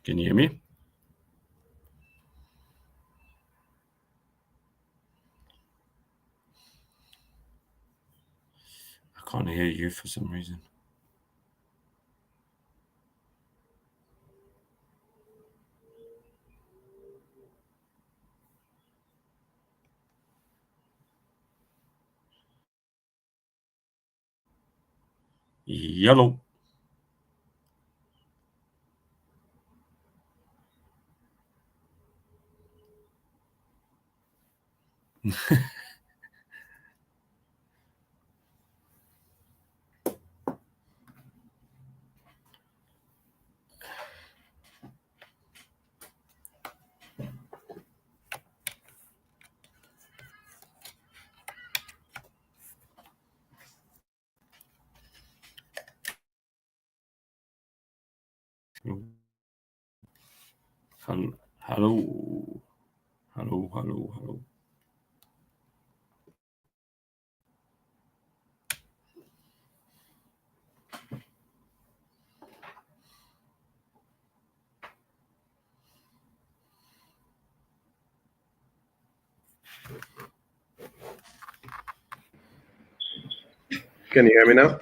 Can you hear me? I can't hear you for some reason. Yellow. Hello. Hello. Hello. Hello. Hello. Can you hear me now?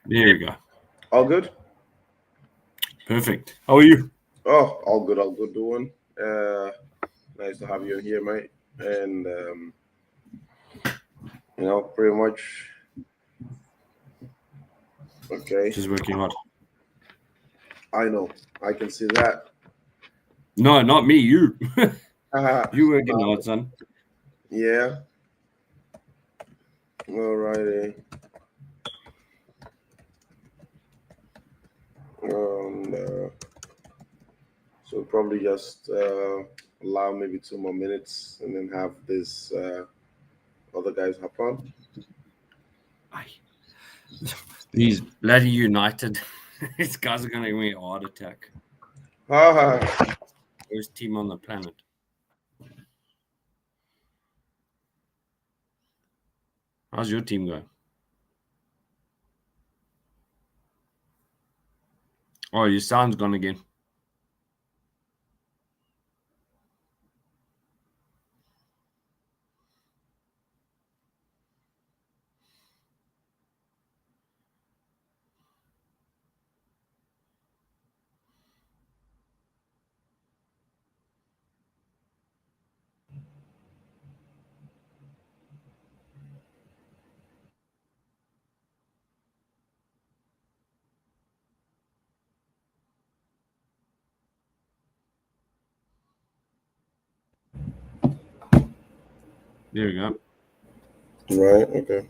There you go. All good? Perfect. How are you? Oh, all good, Duan. Nice to have you in here, mate. And pretty much okay. Just working hard. I know. I can see that. No, not me. You. Haha. You working hard, son. Yeah. Alrighty. And so probably just allow maybe 2 more minutes and then have this other guys hop on. Aye. These bloody United. These guys are going to give me a heart attack. Haha. Worst team on the planet. How's your team going? Oh, your sound's gone again. There you go. Right. Okay.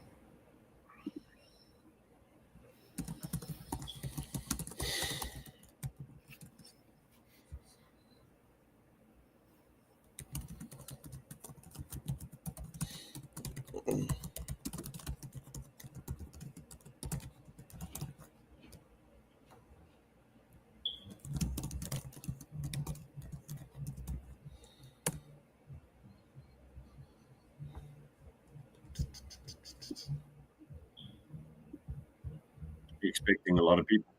You're expecting a lot of people.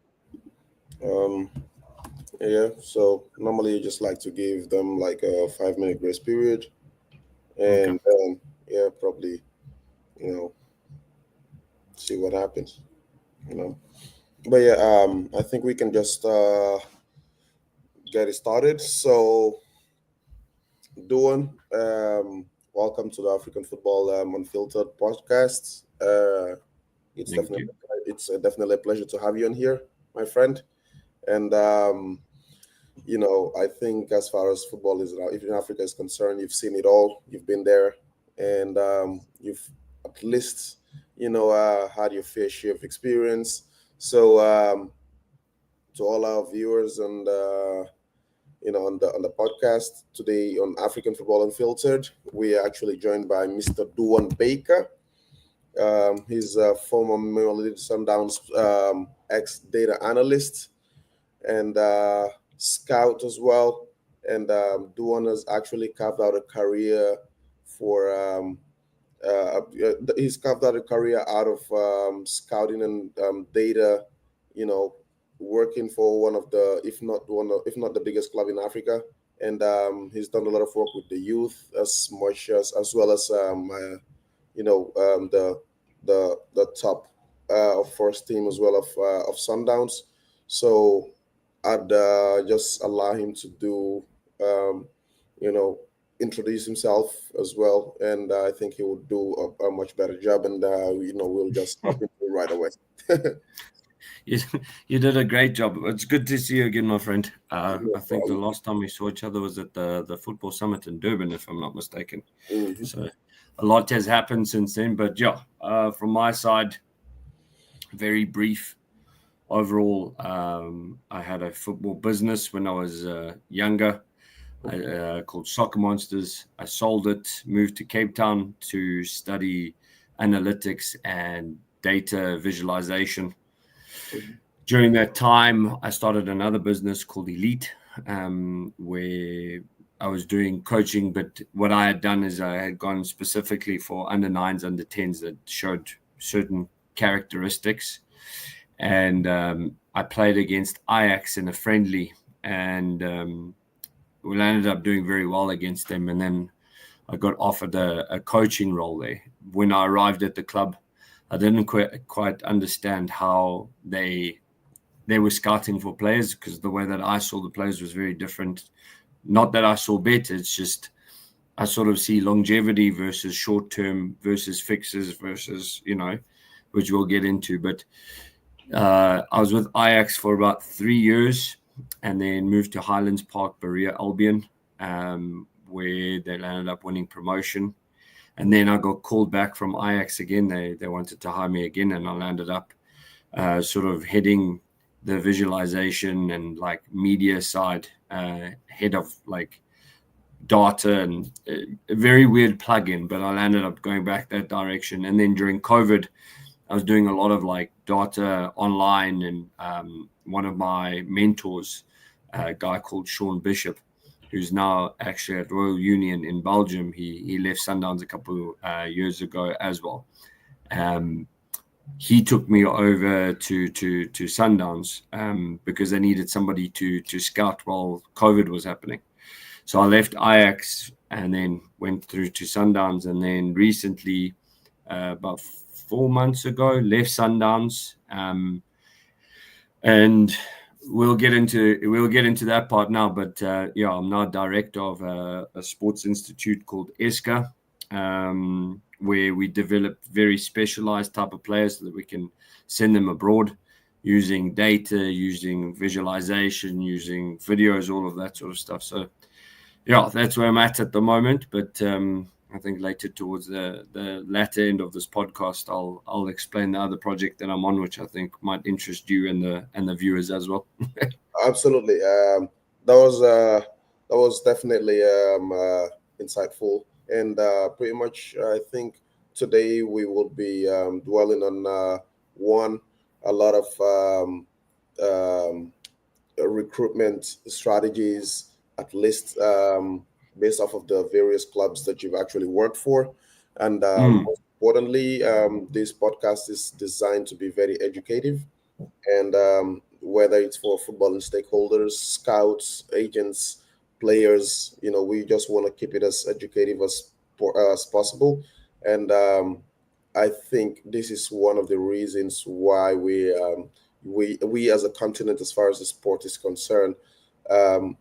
Um. Yeah. So normally you just like to give them like a 5 minute grace period, Okay. and yeah, probably see what happens. You know. But yeah, I think we can just get it started. So, Duan, welcome to the African Football Unfiltered podcast. Thank you. It's definitely a pleasure to have you on here, my friend. And I think as far as football is, if in Africa is concerned, you've seen it all. You've been there, and you've at least had your fair share of experience. So, to all our viewers and on the podcast today on African Football Unfiltered, we are actually joined by Mr. Duan Baker. He's a former Mamelodi Sundowns ex-data analyst and scout as well. And Duan has actually carved out a career for. He's carved out a career out of scouting and data, you know, working for one of the, if not the biggest club in Africa, and he's done a lot of work with the youth as well as the top of first team as well of Sundowns. So I'd just allow him to do, um, you know, introduce himself as well, and I think he would do a much better job. And we'll just hop into it right away. You, you did a great job. It's good to see you again, my friend. No I think the problem. last time we saw each other was at the football summit in Durban, if I'm not mistaken. Mhm. So a lot has happened since then. But yeah, from my side, very brief. Overall, I had a football business when I was younger called Soccer Monsters. I sold it, moved to Cape Town to study analytics and data visualization. Mhm. During that time, I started another business called Elite, where I was doing coaching. But what I had done is I had gone specifically for under nines, under tens that showed certain characteristics. And I played against Ajax in a friendly, and we ended up doing very well against them. And then I got offered a coaching role there. When I arrived at the club, I didn't quite understand how they were scouting for players, because the way that I saw the players was very different. Not that I saw better, it's just I sort of see longevity versus short term versus fixes versus, which we'll get into. But I was with Ajax for about 3 years and then moved to Highlands Park, Berea, Albion, where they ended up winning promotion. And then I got called back from Ajax again. They wanted to hire me again, and I landed up sort of heading the visualization and like media side, head of like data, and a very weird plugin, but I landed up going back that direction. And then during COVID, I was doing a lot of like data online, and one of my mentors, a guy called Sean Bishop, who's now actually at Royal Union in Belgium. He left Sundowns a couple years ago as well. He took me over to Sundowns because they needed somebody to scout while COVID was happening. So I left Ajax and then went through to Sundowns, and then recently, about 4 months ago, left Sundowns, and we'll get into that part now. But yeah, I'm now director of a sports institute called ESCA, where we develop very specialized type of players so that we can send them abroad using data, using visualization, using videos, all of that sort of stuff. So yeah, that's where I'm at the moment. But I think later towards the latter end of this podcast, I'll explain the other project that I'm on, which I think might interest you and the viewers as well. Absolutely. That was definitely insightful, and pretty much I think today we will be dwelling on one a lot of um, recruitment strategies, at least based off of the various clubs that you've actually worked for. And most importantly, this podcast is designed to be very educative. And whether it's for footballing stakeholders, scouts, agents, players, we just want to keep it as educative as possible. And I think this is one of the reasons why we as a continent, as far as the sport is concerned,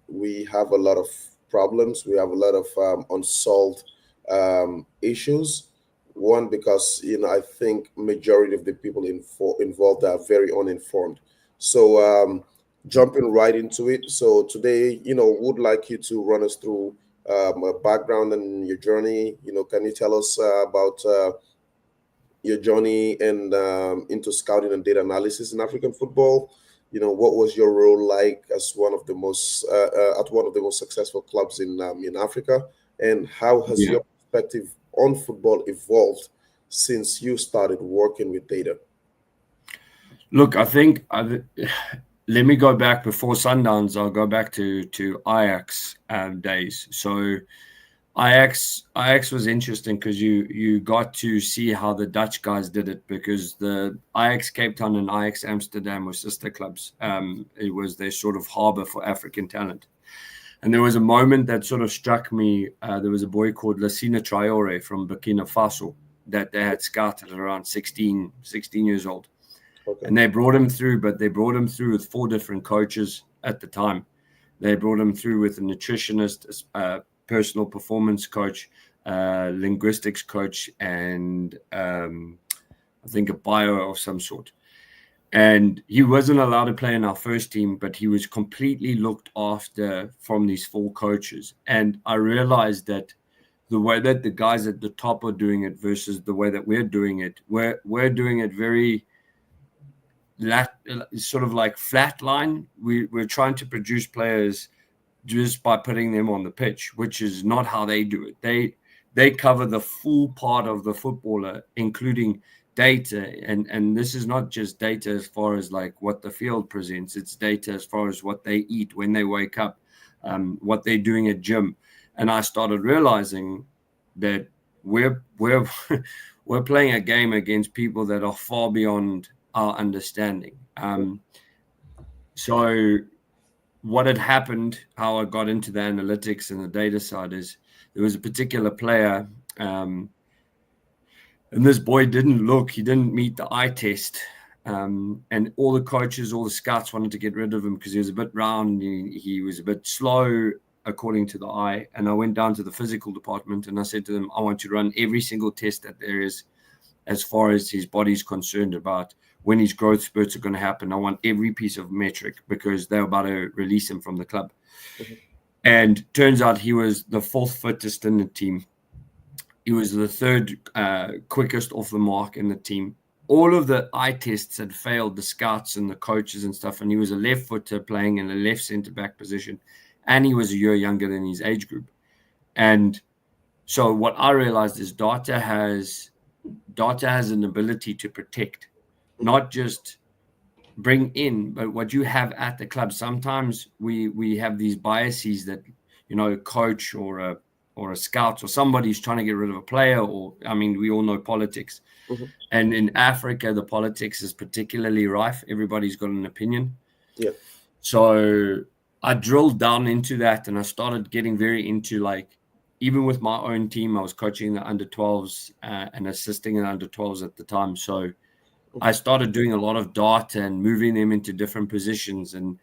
we have a lot of problems. We have a lot of unsolved issues. One, because I think majority of the people involved are very uninformed. So jumping right into it. So today, would like you to run us through a background and your journey. Can you tell us about your journey and into scouting and data analysis in African football? What was your role like as one of the most at one of the most successful clubs in Africa, and how has Yeah. your perspective on football evolved since you started working with data? Look, I think let me go back before Sundowns. I'll go back to Ajax days. So Ajax was interesting because you got to see how the Dutch guys did it, because the Ajax Cape Town and Ajax Amsterdam were sister clubs. It was their sort of harbor for African talent. And there was a moment that sort of struck me. There was a boy called Lassina Traore from Burkina Faso that they had scouted at around 16 years old. Okay. And they brought him through, but they brought him through with 4 different coaches at the time. They brought him through with a nutritionist, personal performance coach, linguistics coach, and I think a bio of some sort. And he wasn't allowed to play in our first team, but he was completely looked after from these 4 coaches. And I realized that the way that the guys at the top are doing it versus the way that we're doing it, we're doing it very sort of like flatline. We're trying to produce players just by putting them on the pitch, which is not how they do it. They cover the full part of the footballer, including data, and this is not just data as far as like what the field presents. It's data as far as what they eat when they wake up, what they're doing at gym. And I started realizing that we're we're playing a game against people that are far beyond our understanding. So what had happened, how I got into the analytics and the data side, is there was a particular player, and this boy he didn't meet the eye test. And all the coaches, all the scouts wanted to get rid of him because he was a bit round. He was a bit slow, according to the eye. And I went down to the physical department and I said to them, I want to run every single test that there is as far as his body's concerned about when his growth spurts are going to happen. I want every piece of metric because they're about to release him from the club. Mm-hmm. And turns out he was the 4th fittest in the team. He was the 3rd quickest off the mark in the team. All of the eye tests had failed, the scouts and the coaches and stuff. And he was a left footer playing in a left centre back position. And he was a year younger than his age group. And so what I realized is data has an ability to protect, not just bring in, but what you have at the club. Sometimes we have these biases that, coach or a scout or somebody's trying to get rid of a player, or, I mean, we all know politics. Mm-hmm. And in Africa, the politics is particularly rife. Everybody's got an opinion. Yeah. So I drilled down into that and I started getting very into, like, even with my own team, I was coaching the under 12s and assisting in under 12s at the time. So I started doing a lot of data and moving them into different positions and,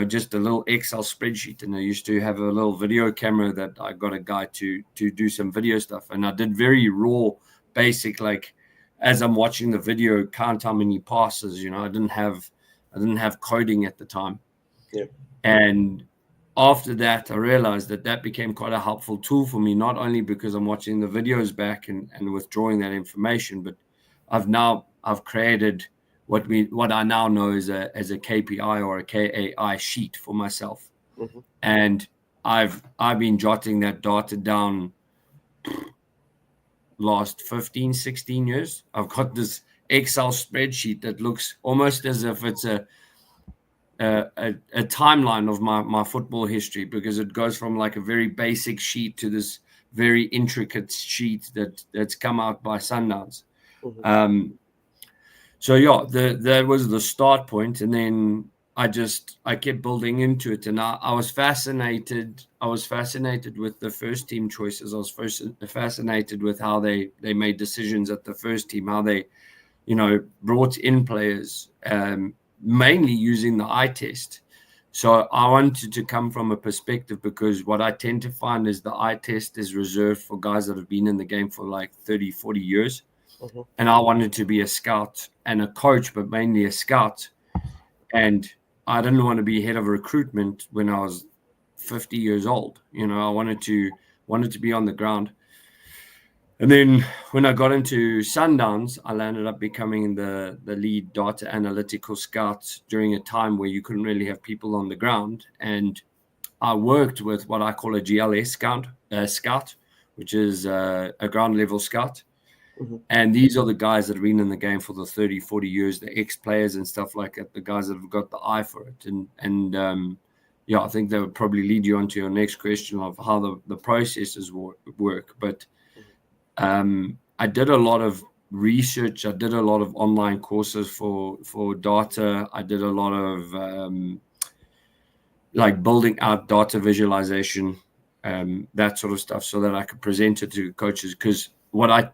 just a little Excel spreadsheet. And I used to have a little video camera that I got a guy to do some video stuff. And I did very raw, basic, like as I'm watching the video, count how many passes. I didn't have coding at the time. Yeah. And after that, I realized that became quite a helpful tool for me, not only because I'm watching the videos back and withdrawing that information, but I've created what I now know as a KPI or a KAI sheet for myself. Mm-hmm. And I've been jotting that data down last 15, 16 years. I've got this Excel spreadsheet that looks almost as if it's a timeline of my football history, because it goes from like a very basic sheet to this very intricate sheet that's come out by Sundowns. Mm-hmm. So yeah, that was the start point, and then I kept building into it, and I was fascinated. I was fascinated with the first team choices. I was fascinated with how they made decisions at the first team, how they, brought in players, mainly using the eye test. So I wanted to come from a perspective, because what I tend to find is the eye test is reserved for guys that have been in the game for like 30, 40 years. Mm-hmm. And I wanted to be a scout and a coach, but mainly a scout. And I didn't want to be head of recruitment when I was 50 years old. I wanted to be on the ground. And then when I got into Sundowns, I landed up becoming the lead data analytical scout during a time where you couldn't really have people on the ground. And I worked with what I call a GLS scout, which is a ground level scout. Mm-hmm. And these are the guys that have been in the game for the 30, 40 years, the ex-players and stuff like that, the guys that have got the eye for it. And yeah, I think that would probably lead you on to your next question of how the processes work. But I did a lot of research. I did a lot of online courses for data. I did a lot of like building out data visualization, that sort of stuff, so that I could present it to coaches. Because what I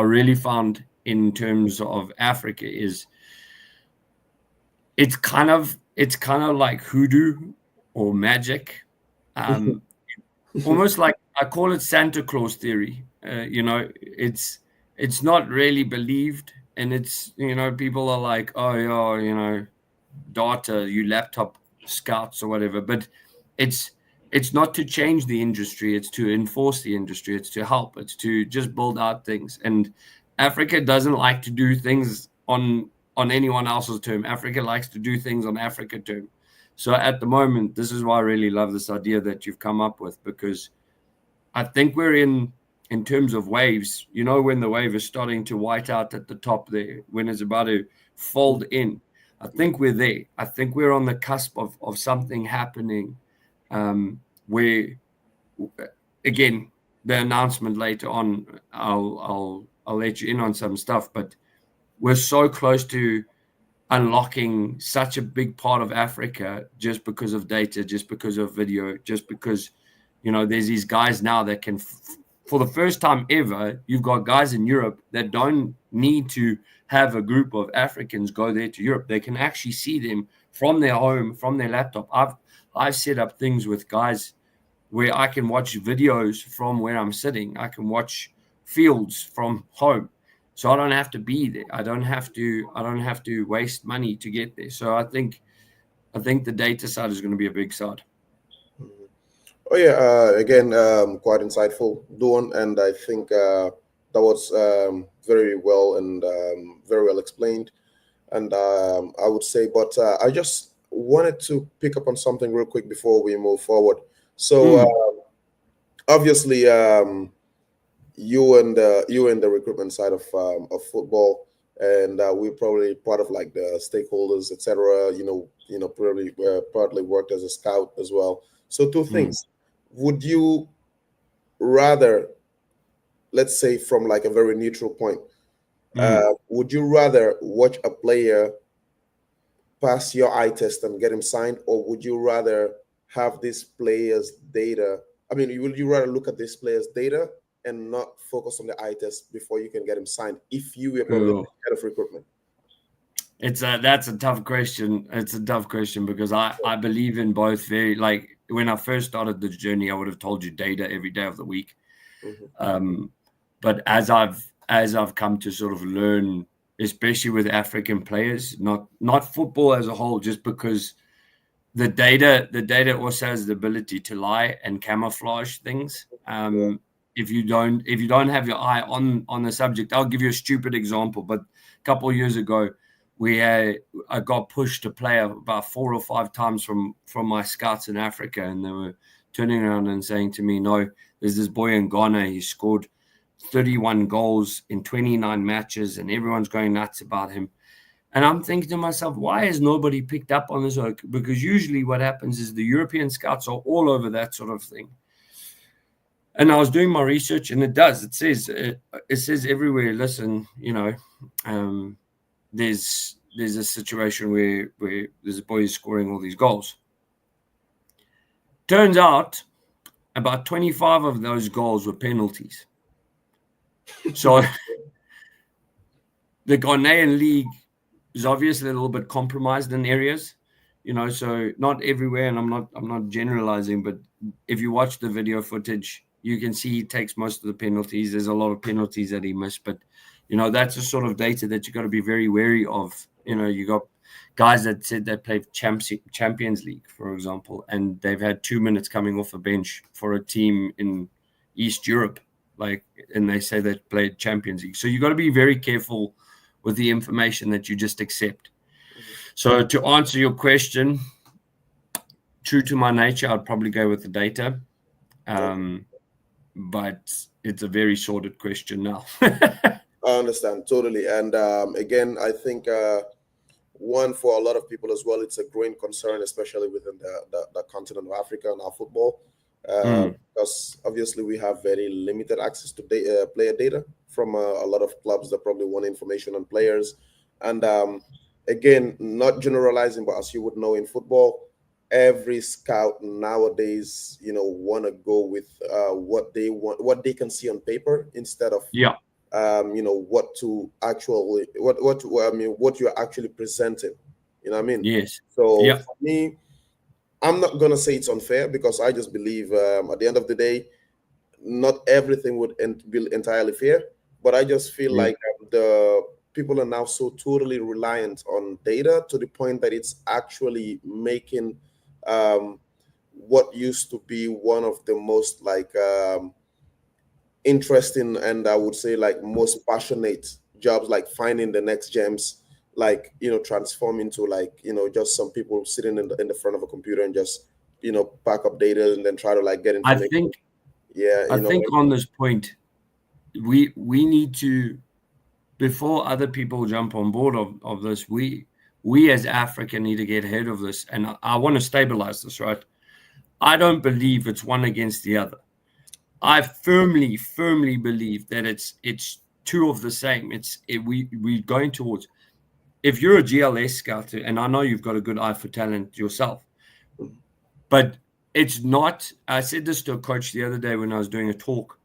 really found in terms of Africa is it's kind of like hoodoo or magic, almost like I call it Santa Claus theory. It's not really believed, and it's people are like, oh yeah, data, you laptop scouts or whatever, but it's it's not to change the industry, it's to enforce the industry, it's to help, it's to just build out things. And Africa doesn't like to do things on anyone else's term. Africa likes to do things on Africa term. So at the moment, this is why I really love this idea that you've come up with, because I think we're in terms of waves, when the wave is starting to white out at the top there, when it's about to fold in. I think we're there. I think we're on the cusp of something happening, where, again, the announcement later on, I'll let you in on some stuff, but we're so close to unlocking such a big part of Africa just because of data, just because of video, just because, there's these guys now that can, for the first time ever, you've got guys in Europe that don't need to have a group of Africans go there to Europe. They can actually see them from their home, from their laptop. I've set up things with guys where I can watch videos from where I'm sitting. I can watch fields from home. So I don't have to be there. I don't have to waste money to get there. So I think the data side is going to be a big side. Oh yeah, again, quite insightful, Duan, and I think that was very well and very well explained. And I would say, but I just wanted to pick up on something real quick before we move forward. So obviously, you and the recruitment side of football, and we're probably part of like the stakeholders, etc. Probably partly worked as a scout as well. So two things: would you rather, let's say, from like a very neutral point, would you rather watch a player pass your eye test and get him signed, or would you rather have this player's data? I mean, would you rather look at this player's data and not focus on the eye test before you can get him signed if you were probably head of recruitment? That's a tough question. It's a tough question because I believe in both. Very, like, when I first started the journey, I would have told you data every day of the week. But as I've come to sort of learn, especially with African players, not football as a whole, just because the data also has the ability to lie and camouflage things. If you don't have your eye on the subject, I'll give you a stupid example. But a couple of years ago, I got pushed to play about 4 or 5 times from my scouts in Africa, and they were turning around and saying to me, "No, there's this boy in Ghana. He scored 31 goals in 29 matches, and everyone's going nuts about him." And I'm thinking to myself, why has nobody picked up on this? Because usually what happens is the European scouts are all over that sort of thing. And I was doing my research, and it says everywhere, listen, there's a situation where there's a boy scoring all these goals. Turns out about 25 of those goals were penalties. So the Ghanaian league is obviously a little bit compromised in areas, so not everywhere, and I'm not generalizing, but if you watch the video footage, you can see he takes most of the penalties. There's a lot of penalties that he missed, but that's the sort of data that you got to be very wary of. You got guys that said they played Champions League, for example, and they've had 2 minutes coming off a bench for a team in East Europe, and they say they played Champions League. So you got to be very careful with the information that you just accept. So to answer your question, true to my nature, I'd probably go with the data. But it's a very sorted question now. I understand totally. And again, I think one, for a lot of people as well, it's a growing concern, especially within the continent of Africa and our football, because obviously we have very limited access to player data from a lot of clubs that probably want information on players. And again, not generalizing, but as you would know in football, every scout nowadays, want to go with what they want, what they can see on paper, instead of Yeah. what to actually what you're actually presenting. You know what I mean? Yes. So Yeah. for me, I'm not gonna say it's unfair, because I just believe at the end of the day, not everything would be entirely fair. But I just feel Yeah. like the people are now so totally reliant on data, to the point that it's actually making um, what used to be one of the most like interesting, and I would say like most passionate jobs, like finding the next gems, like transform into like just some people sitting in the front of a computer and just pack up data and then try to like get I information. think Yeah, I think on this point, we need to, before other people jump on board of this, we as Africa need to get ahead of this, and I want to stabilize this, right? I don't believe it's one against the other. I firmly believe that it's two of the same. We're going towards. If you're a GLS scout, and I know you've got a good eye for talent yourself, but it's not. I said this to a coach the other day when I was doing a talk.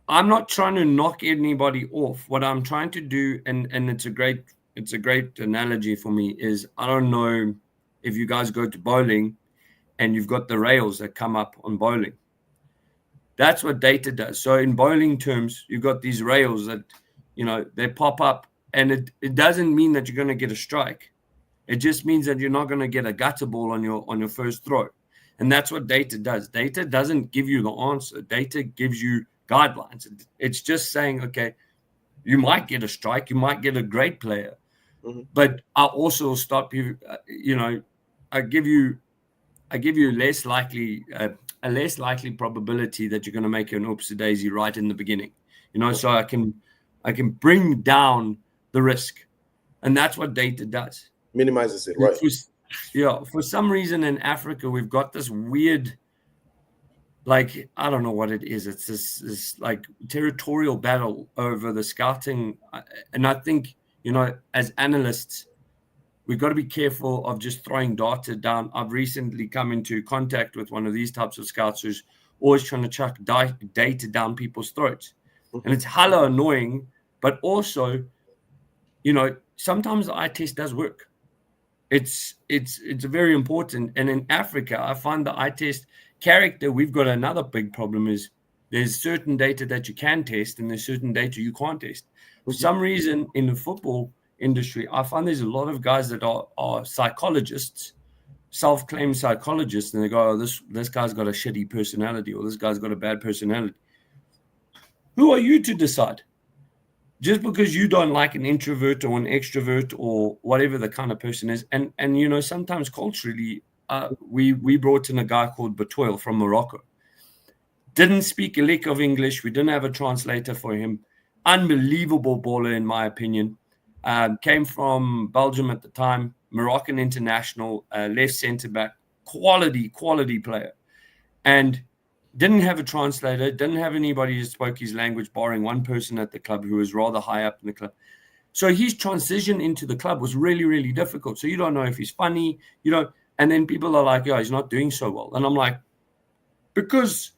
I'm not trying to knock anybody off. What I'm trying to do, and it's a great analogy for me, is I don't know if you guys go to bowling and you've got the rails that come up on bowling. That's what data does. So in bowling terms, you've got these rails that, they pop up, and it doesn't mean that you're going to get a strike. It just means that you're not going to get a gutter ball on your first throw. And that's what data does. Data doesn't give you the answer. Data gives you guidelines. It's just saying, okay, you might get a strike, you might get a great player, but I also stop you. I give you less likely a less likely probability that you're going to make an oopsie daisy right in the beginning. So I can bring down the risk, and that's what data does. minimizes it, right? For some reason in Africa, we've got this weird, like, I don't know what it is. It's this like territorial battle over the scouting. And I think, as analysts, we've got to be careful of just throwing data down. I've recently come into contact with one of these types of scouts who's always trying to chuck data down people's throats. And it's hella annoying, but also, sometimes the eye test does work. It's very important. And in Africa, I find the eye test character, we've got another big problem is there's certain data that you can test and there's certain data you can't test. For some reason in the football industry, I find there's a lot of guys that are psychologists, self-claimed psychologists, and they go, oh, this guy's got a shitty personality, or this guy's got a bad personality. Who are you to decide? Just because you don't like an introvert or an extrovert or whatever the kind of person is. And sometimes culturally, we brought in a guy called Batoil from Morocco. Didn't speak a lick of English. We didn't have a translator for him. Unbelievable baller, in my opinion. Came from Belgium at the time. Moroccan international, left centre back. Quality player. And didn't have a translator, didn't have anybody who spoke his language, barring one person at the club who was rather high up in the club. So his transition into the club was really, really difficult. So you don't know if he's funny, and then people are like, he's not doing so well. And I'm like, because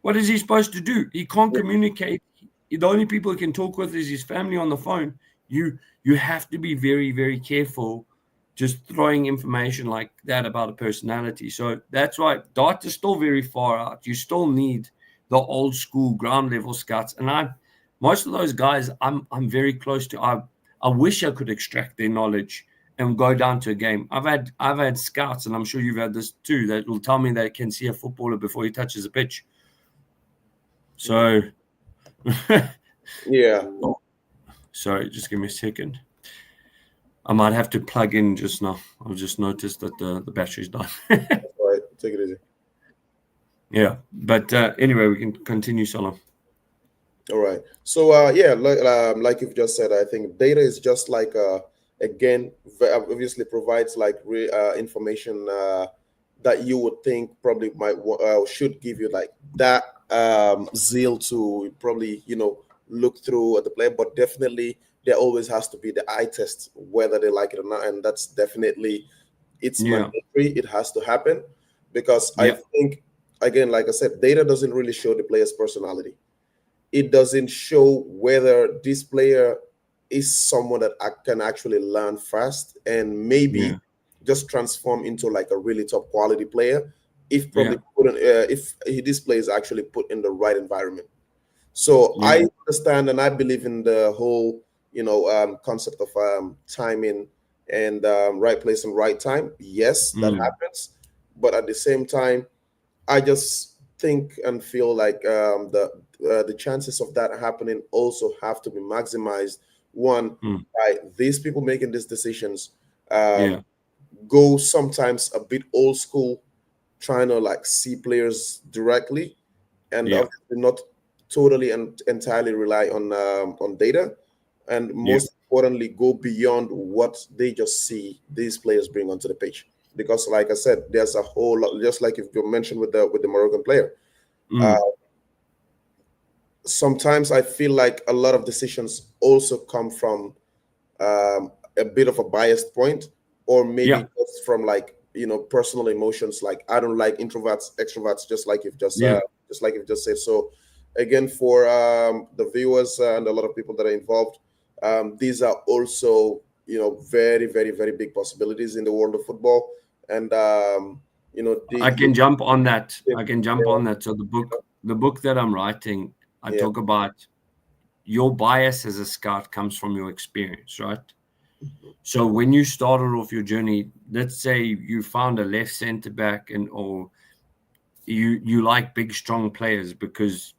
what is he supposed to do? He can't communicate. The only people he can talk with is his family on the phone. You have to be very, very careful just throwing information like that about a personality. So that's why data's still very far out. You still need the old school ground level scouts. And most of those guys I'm very close to. I wish I could extract their knowledge and go down to a game. I've had scouts, and I'm sure you've had this too, that will tell me they can see a footballer before he touches a pitch. So yeah. Sorry, just give me a second. I might have to plug in just now. I've just noticed that the battery's done. All right, take it easy. Yeah, but anyway, we can continue, Salah. All right. So like you've just said, I think data is just like again, obviously provides like information that you would think probably should give you like that zeal to probably look through at the player. But definitely there always has to be the eye test whether they like it or not, and that's definitely, it's mandatory. It has to happen, because I think, again, like I said, data doesn't really show the player's personality. It doesn't show whether this player is someone that I can actually learn fast and maybe just transform into like a really top quality player if probably this player is actually put in the right environment. So I understand and I believe in the whole concept of timing and right place and right time. Yes, that happens, but at the same time, I just think and feel like the chances of that happening also have to be maximized. One, by these people making these decisions, go sometimes a bit old school, trying to like see players directly, and obviously not totally and entirely rely on data, and most importantly, go beyond what they just see these players bring onto the pitch. Because, like I said, there's a whole lot. Just like you mentioned with the Moroccan player, sometimes I feel like a lot of decisions also come from a bit of a biased point, or maybe just from like personal emotions. Like, I don't like introverts, extroverts, just like you've just said. So again, for the viewers and a lot of people that are involved, these are also very, very, very big possibilities in the world of football. And I can jump on that. So the book that I'm writing, I talk about your bias as a scout comes from your experience, right? So when you started off your journey, let's say you found a left center back, or you like big, strong players because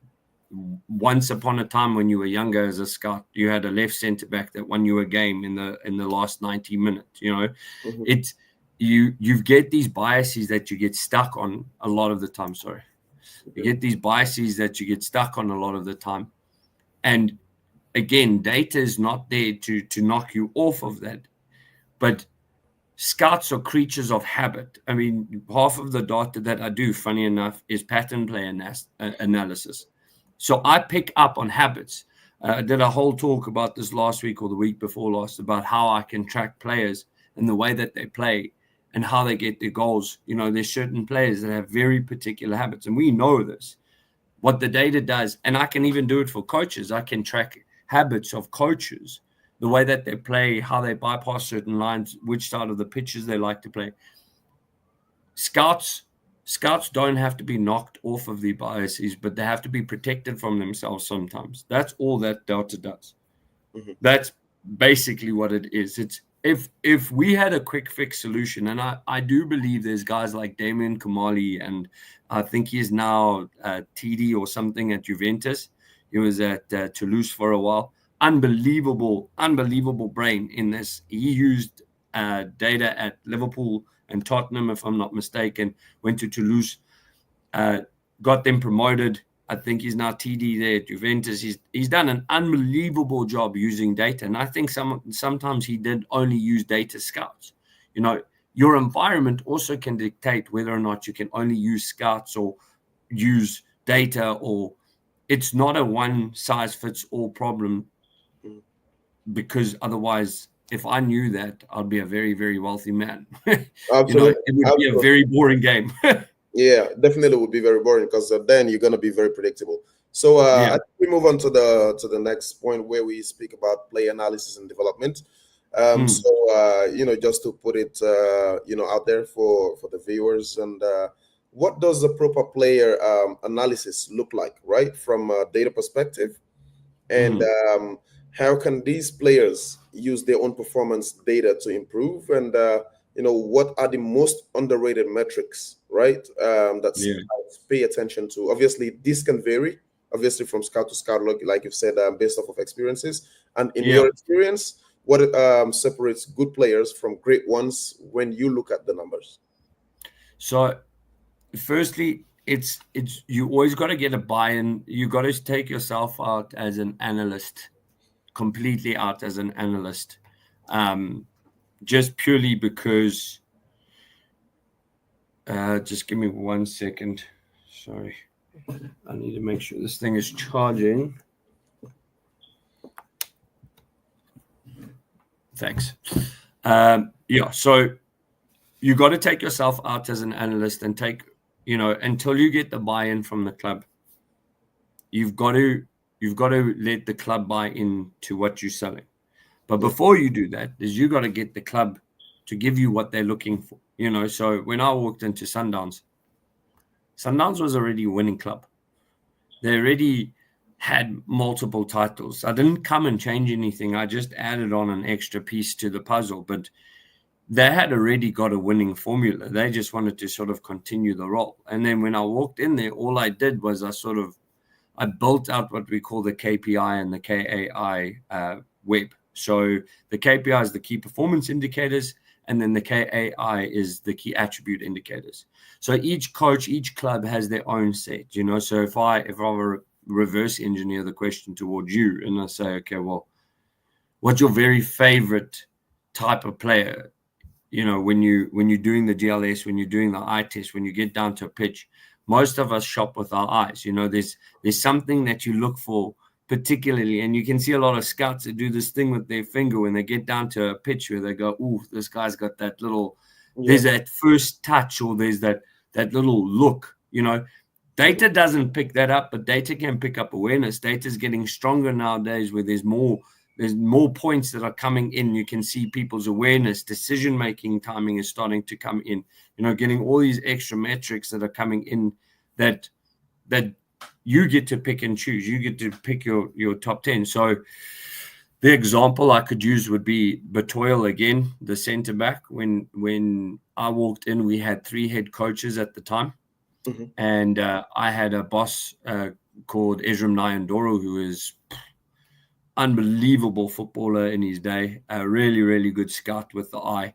once upon a time when you were younger as a scout, you had a left center back that won you a game in the last 90 minutes. It's you get these biases that you get stuck on a lot of the time. You get these biases that you get stuck on a lot of the time, and again, data is not there to knock you off of that, but scouts are creatures of habit. I mean, half of the data that I do, funny enough, is pattern play analysis. So I pick up on habits. I did a whole talk about this last week or the week before last about how I can track players and the way that they play and how they get their goals. There's certain players that have very particular habits, and we know this, what the data does. And I can even do it for coaches. I can track habits of coaches, the way that they play, how they bypass certain lines, which side of the pitches they like to play. Scouts don't have to be knocked off of their biases, but they have to be protected from themselves sometimes. That's all that data does. That's basically what it is. It's if we had a quick fix solution, and I do believe there's guys like Damien Kamali, and I think he's now TD or something at Juventus. He was at Toulouse for a while. Unbelievable brain in this. He used data at Liverpool and Tottenham, if I'm not mistaken, went to Toulouse, got them promoted. I think he's now TD there at Juventus. He's done an unbelievable job using data. And I think sometimes he did only use data scouts. Your environment also can dictate whether or not you can only use scouts or use data, or it's not a one-size-fits-all problem, because otherwise, if I knew that, I'd be a very, very wealthy man. Absolutely. It would be a very boring game. Yeah, definitely would be very boring, because then you're going to be very predictable. So I think we move on to the next point, where we speak about play analysis and development. So just to put it out there for the viewers, and what does the proper player analysis look like, right, from a data perspective, and how can these players use their own performance data to improve, and what are the most underrated metrics, right? That's pay attention to. Obviously, this can vary, obviously, from scout to scout, like you've said, based off of experiences. And in your experience, what separates good players from great ones when you look at the numbers? So, firstly, it's you always got to get a buy-in. You got to take yourself out as an analyst, completely out as an analyst. just purely because. Just give me 1 second. Sorry, I need to make sure this thing is charging. Thanks. Yeah, so you got to take yourself out as an analyst and take, until you get the buy-in from the club. You've got to let the club buy into what you're selling. But before you do that, is you got to get the club to give you what they're looking for. So when I walked into Sundowns was already a winning club. They already had multiple titles. I didn't come and change anything. I just added on an extra piece to the puzzle. But they had already got a winning formula. They just wanted to sort of continue the role. And then when I walked in there, all I did was I built out what we call the KPI and the KAI web. So the KPI is the key performance indicators, and then the KAI is the key attribute indicators. So each coach, each club has their own set, So if I reverse engineer the question towards you and I say, okay, well, what's your very favorite type of player? When you're doing the GLS, when you're doing the eye test, when you get down to a pitch, most of us shop with our eyes. There's something that you look for particularly, and you can see a lot of scouts that do this thing with their finger when they get down to a pitch where they go, "Ooh, this guy's got that little." Yeah. There's that first touch, or there's that little look. Data doesn't pick that up, but data can pick up awareness. Data is getting stronger nowadays, where there's more points that are coming in. You can see people's awareness, decision-making timing is starting to come in, getting all these extra metrics that are coming in that you get to pick and choose. You get to pick your top 10. So the example I could use would be Batoil again, the center back. When I walked in, we had 3 head coaches at the time. Mm-hmm. And I had a boss called Esrim Nyandoro, who is unbelievable footballer in his day, a really, really good scout with the eye,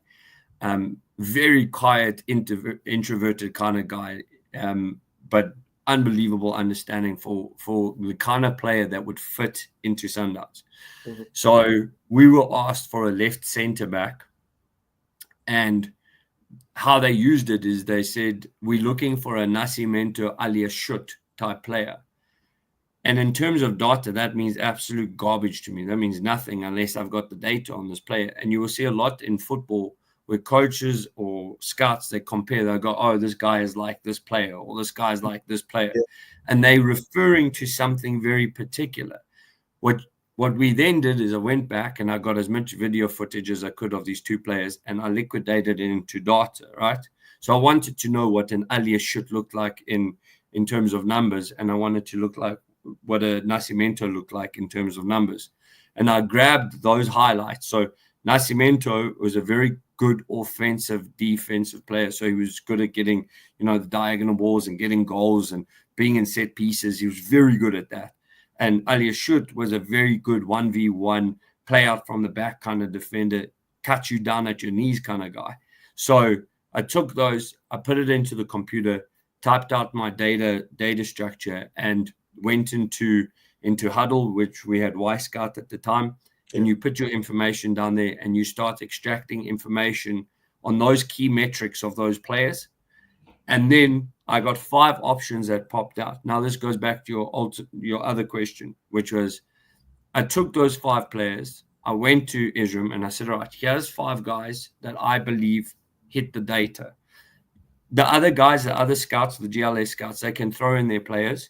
very quiet, introverted kind of guy, but unbelievable understanding for the kind of player that would fit into Sundowns. Mm-hmm. So we were asked for a left centre back, and how they used it is they said, we're looking for a Nascimento alias Shut type player. And in terms of data, that means absolute garbage to me. That means nothing unless I've got the data on this player. And you will see a lot in football where coaches or scouts, they compare, they go, oh, this guy is like this player, or this guy's like this player. Yeah. And they're referring to something very particular. What we then did is I went back and I got as much video footage as I could of these 2 players, and I liquidated it into data, right? So I wanted to know what an alias should look like in terms of numbers, and I wanted to look like what a Nascimento looked like in terms of numbers. And I grabbed those highlights. So Nascimento was a very good offensive, defensive player. So he was good at getting, the diagonal balls and getting goals and being in set pieces. He was very good at that. And Alias Shut was a very good 1v1, play out from the back kind of defender, cut you down at your knees kind of guy. So I took those, I put it into the computer, typed out my data structure, and went into Huddle, which we had Y-Scout at the time, and you put your information down there and you start extracting information on those key metrics of those players. And then I got 5 options that popped out. Now this goes back to your other question, which was I took those 5 players, I went to Esrim and I said, all right, here's 5 guys that I believe hit the data. The other guys, the other scouts, the GLS scouts, they can throw in their players,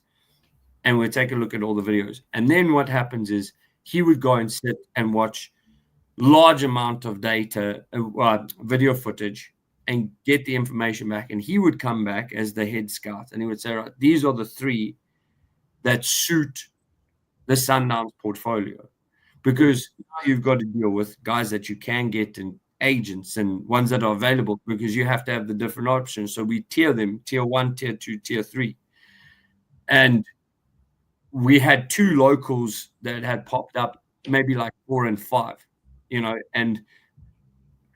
and we'll take a look at all the videos. And then what happens is he would go and sit and watch large amount of data, video footage, and get the information back. And he would come back as the head scout, and he would say, right, these are the 3 that suit the Sundowns portfolio. Because now you've got to deal with guys that you can get and agents and ones that are available, because you have to have the different options. So we tier them, tier 1, tier 2, tier 3. And we had 2 locals that had popped up, maybe like 4 and 5, and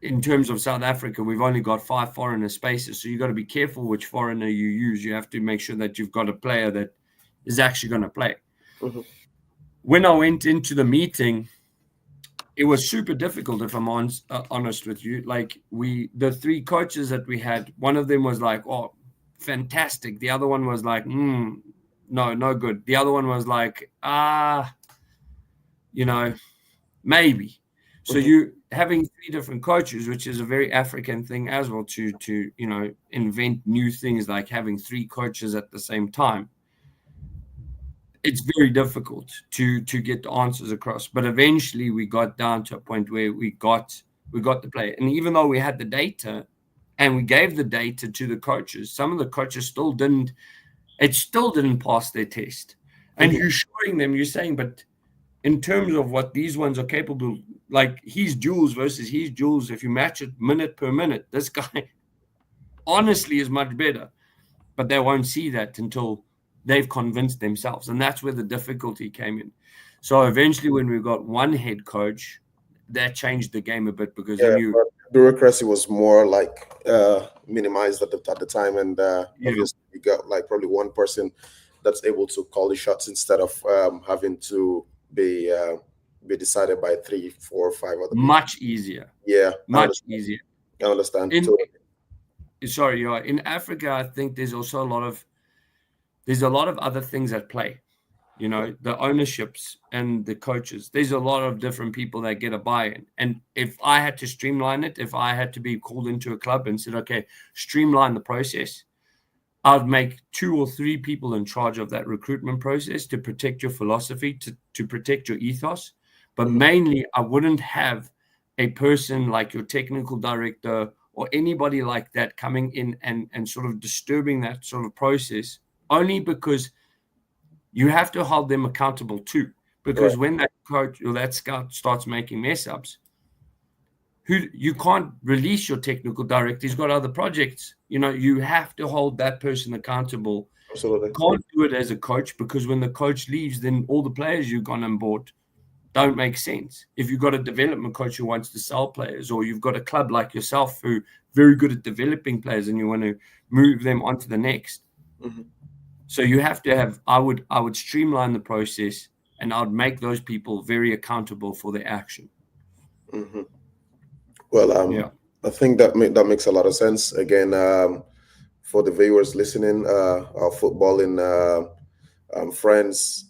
in terms of South Africa, we've only got 5 foreigner spaces. So you've got to be careful which foreigner you use. You have to make sure that you've got a player that is actually going to play. Mm-hmm. When I went into the meeting, it was super difficult, if I'm honest with you. Like the three coaches that we had, one of them was like, oh, fantastic. The other one was like, no, no good. The other one was like, maybe. So you having three different coaches, which is a very African thing as well, to invent new things, like having three coaches at the same time. It's very difficult to get the answers across. But eventually we got down to a point where we got the play. And even though we had the data and we gave the data to the coaches, some of the coaches still didn't pass their test. And you're showing them, you're saying, but in terms of what these ones are capable, like his joules versus his joules, if you match it minute per minute, this guy honestly is much better. But they won't see that until they've convinced themselves. And that's where the difficulty came in. So eventually when we got one head coach, that changed the game a bit, because then bureaucracy was more like minimized at the time. And obviously you got like probably one person that's able to call the shots instead of having to be decided by 3, 4, 5 other people. Much easier. Yeah. Much easier. I understand. Sorry, in Africa, I think there's also a lot of other things at play. The ownerships and the coaches. There's a lot of different people that get a buy-in. And if I had to streamline it, if I had to be called into a club and said, okay, streamline the process, I'd make 2 or 3 people in charge of that recruitment process to protect your philosophy, to protect your ethos. But mainly, I wouldn't have a person like your technical director or anybody like that coming in and sort of disturbing that sort of process, only because you have to hold them accountable too. Because when that coach or that scout starts making mess ups, you can't release your technical director. He's got other projects. You have to hold that person accountable. Absolutely. You can't do it as a coach, because when the coach leaves, then all the players you've gone on board don't make sense. If you've got a development coach who wants to sell players, or you've got a club like yourself who very good at developing players and you want to move them on to the next. So you have to have, I would streamline the process, and I would make those people very accountable for their action. Well, I think that makes a lot of sense. Again, for the viewers listening, our footballing friends,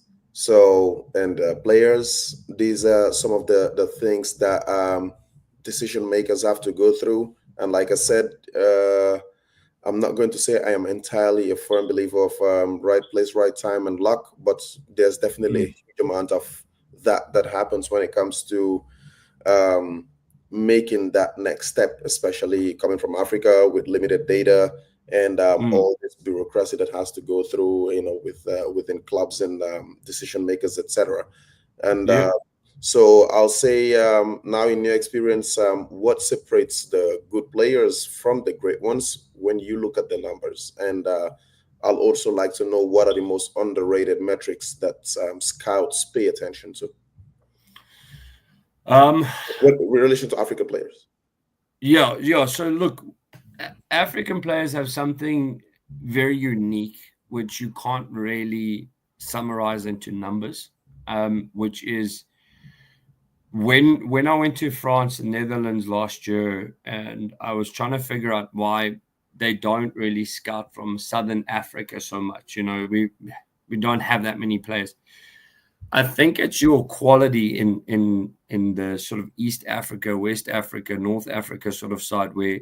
and players, these are some of the things that decision makers have to go through. And like I said, I'm not going to say I am entirely a firm believer of right place, right time, and luck, but there's definitely a huge amount of that happens when it comes to making that next step, especially coming from Africa with limited data and all this bureaucracy that has to go through, within clubs and decision makers, etc. And so I'll say, now in your experience, what separates the good players from the great ones when you look at the numbers? And I'll also like to know, what are the most underrated metrics that scouts pay attention to? With relation to African players. Yeah. So look, African players have something very unique, which you can't really summarize into numbers, which is when I went to France and Netherlands last year, and I was trying to figure out why they don't really scout from Southern Africa so much. We don't have that many players. I think it's your quality in the sort of East Africa, West Africa, North Africa sort of side, where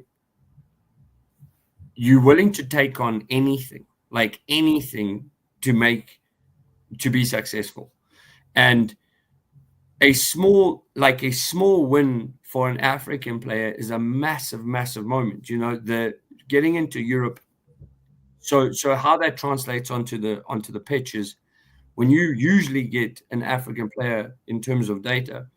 you're willing to take on anything, like anything, to be successful. And a small win for an African player is a massive, massive moment. The getting into Europe. So how that translates onto the pitch is, when you usually get an African player in terms of data,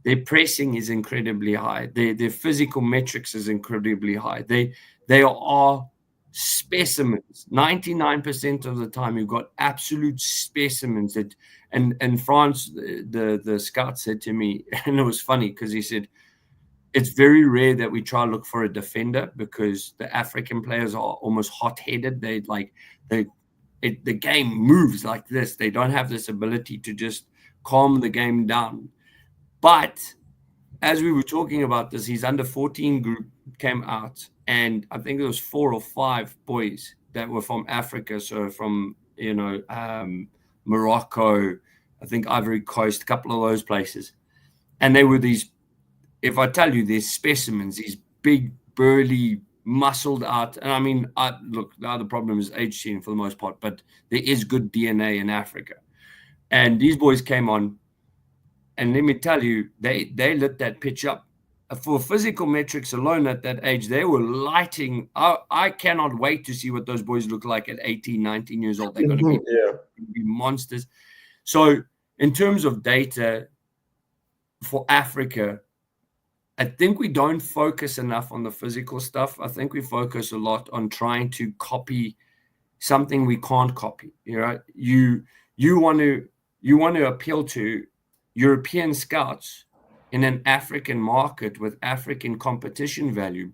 their pressing is incredibly high. Their physical metrics is incredibly high. They are specimens. 99% of the time, you've got absolute specimens. And France, the scout said to me, and it was funny because he said, it's very rare that we try to look for a defender, because the African players are almost hot-headed. The game moves like this. They don't have this ability to just calm the game down. But as we were talking about this, his under 14 group came out, and I think there was 4 or 5 boys that were from Africa, so from Morocco, I think Ivory Coast, a couple of those places, and they were these. If I tell you, these specimens, these big, burly, muscled out, and I mean, look, the other problem is age gene for the most part, but there is good DNA in Africa, and these boys came on. And let me tell you, they lit that pitch up. For physical metrics alone at that age, they were lighting. I cannot wait to see what those boys look like at 18, 19 years old. They're going to be monsters. So in terms of data for Africa, I think we don't focus enough on the physical stuff. I think we focus a lot on trying to copy something we can't copy. You want to appeal to European scouts in an African market with African competition value.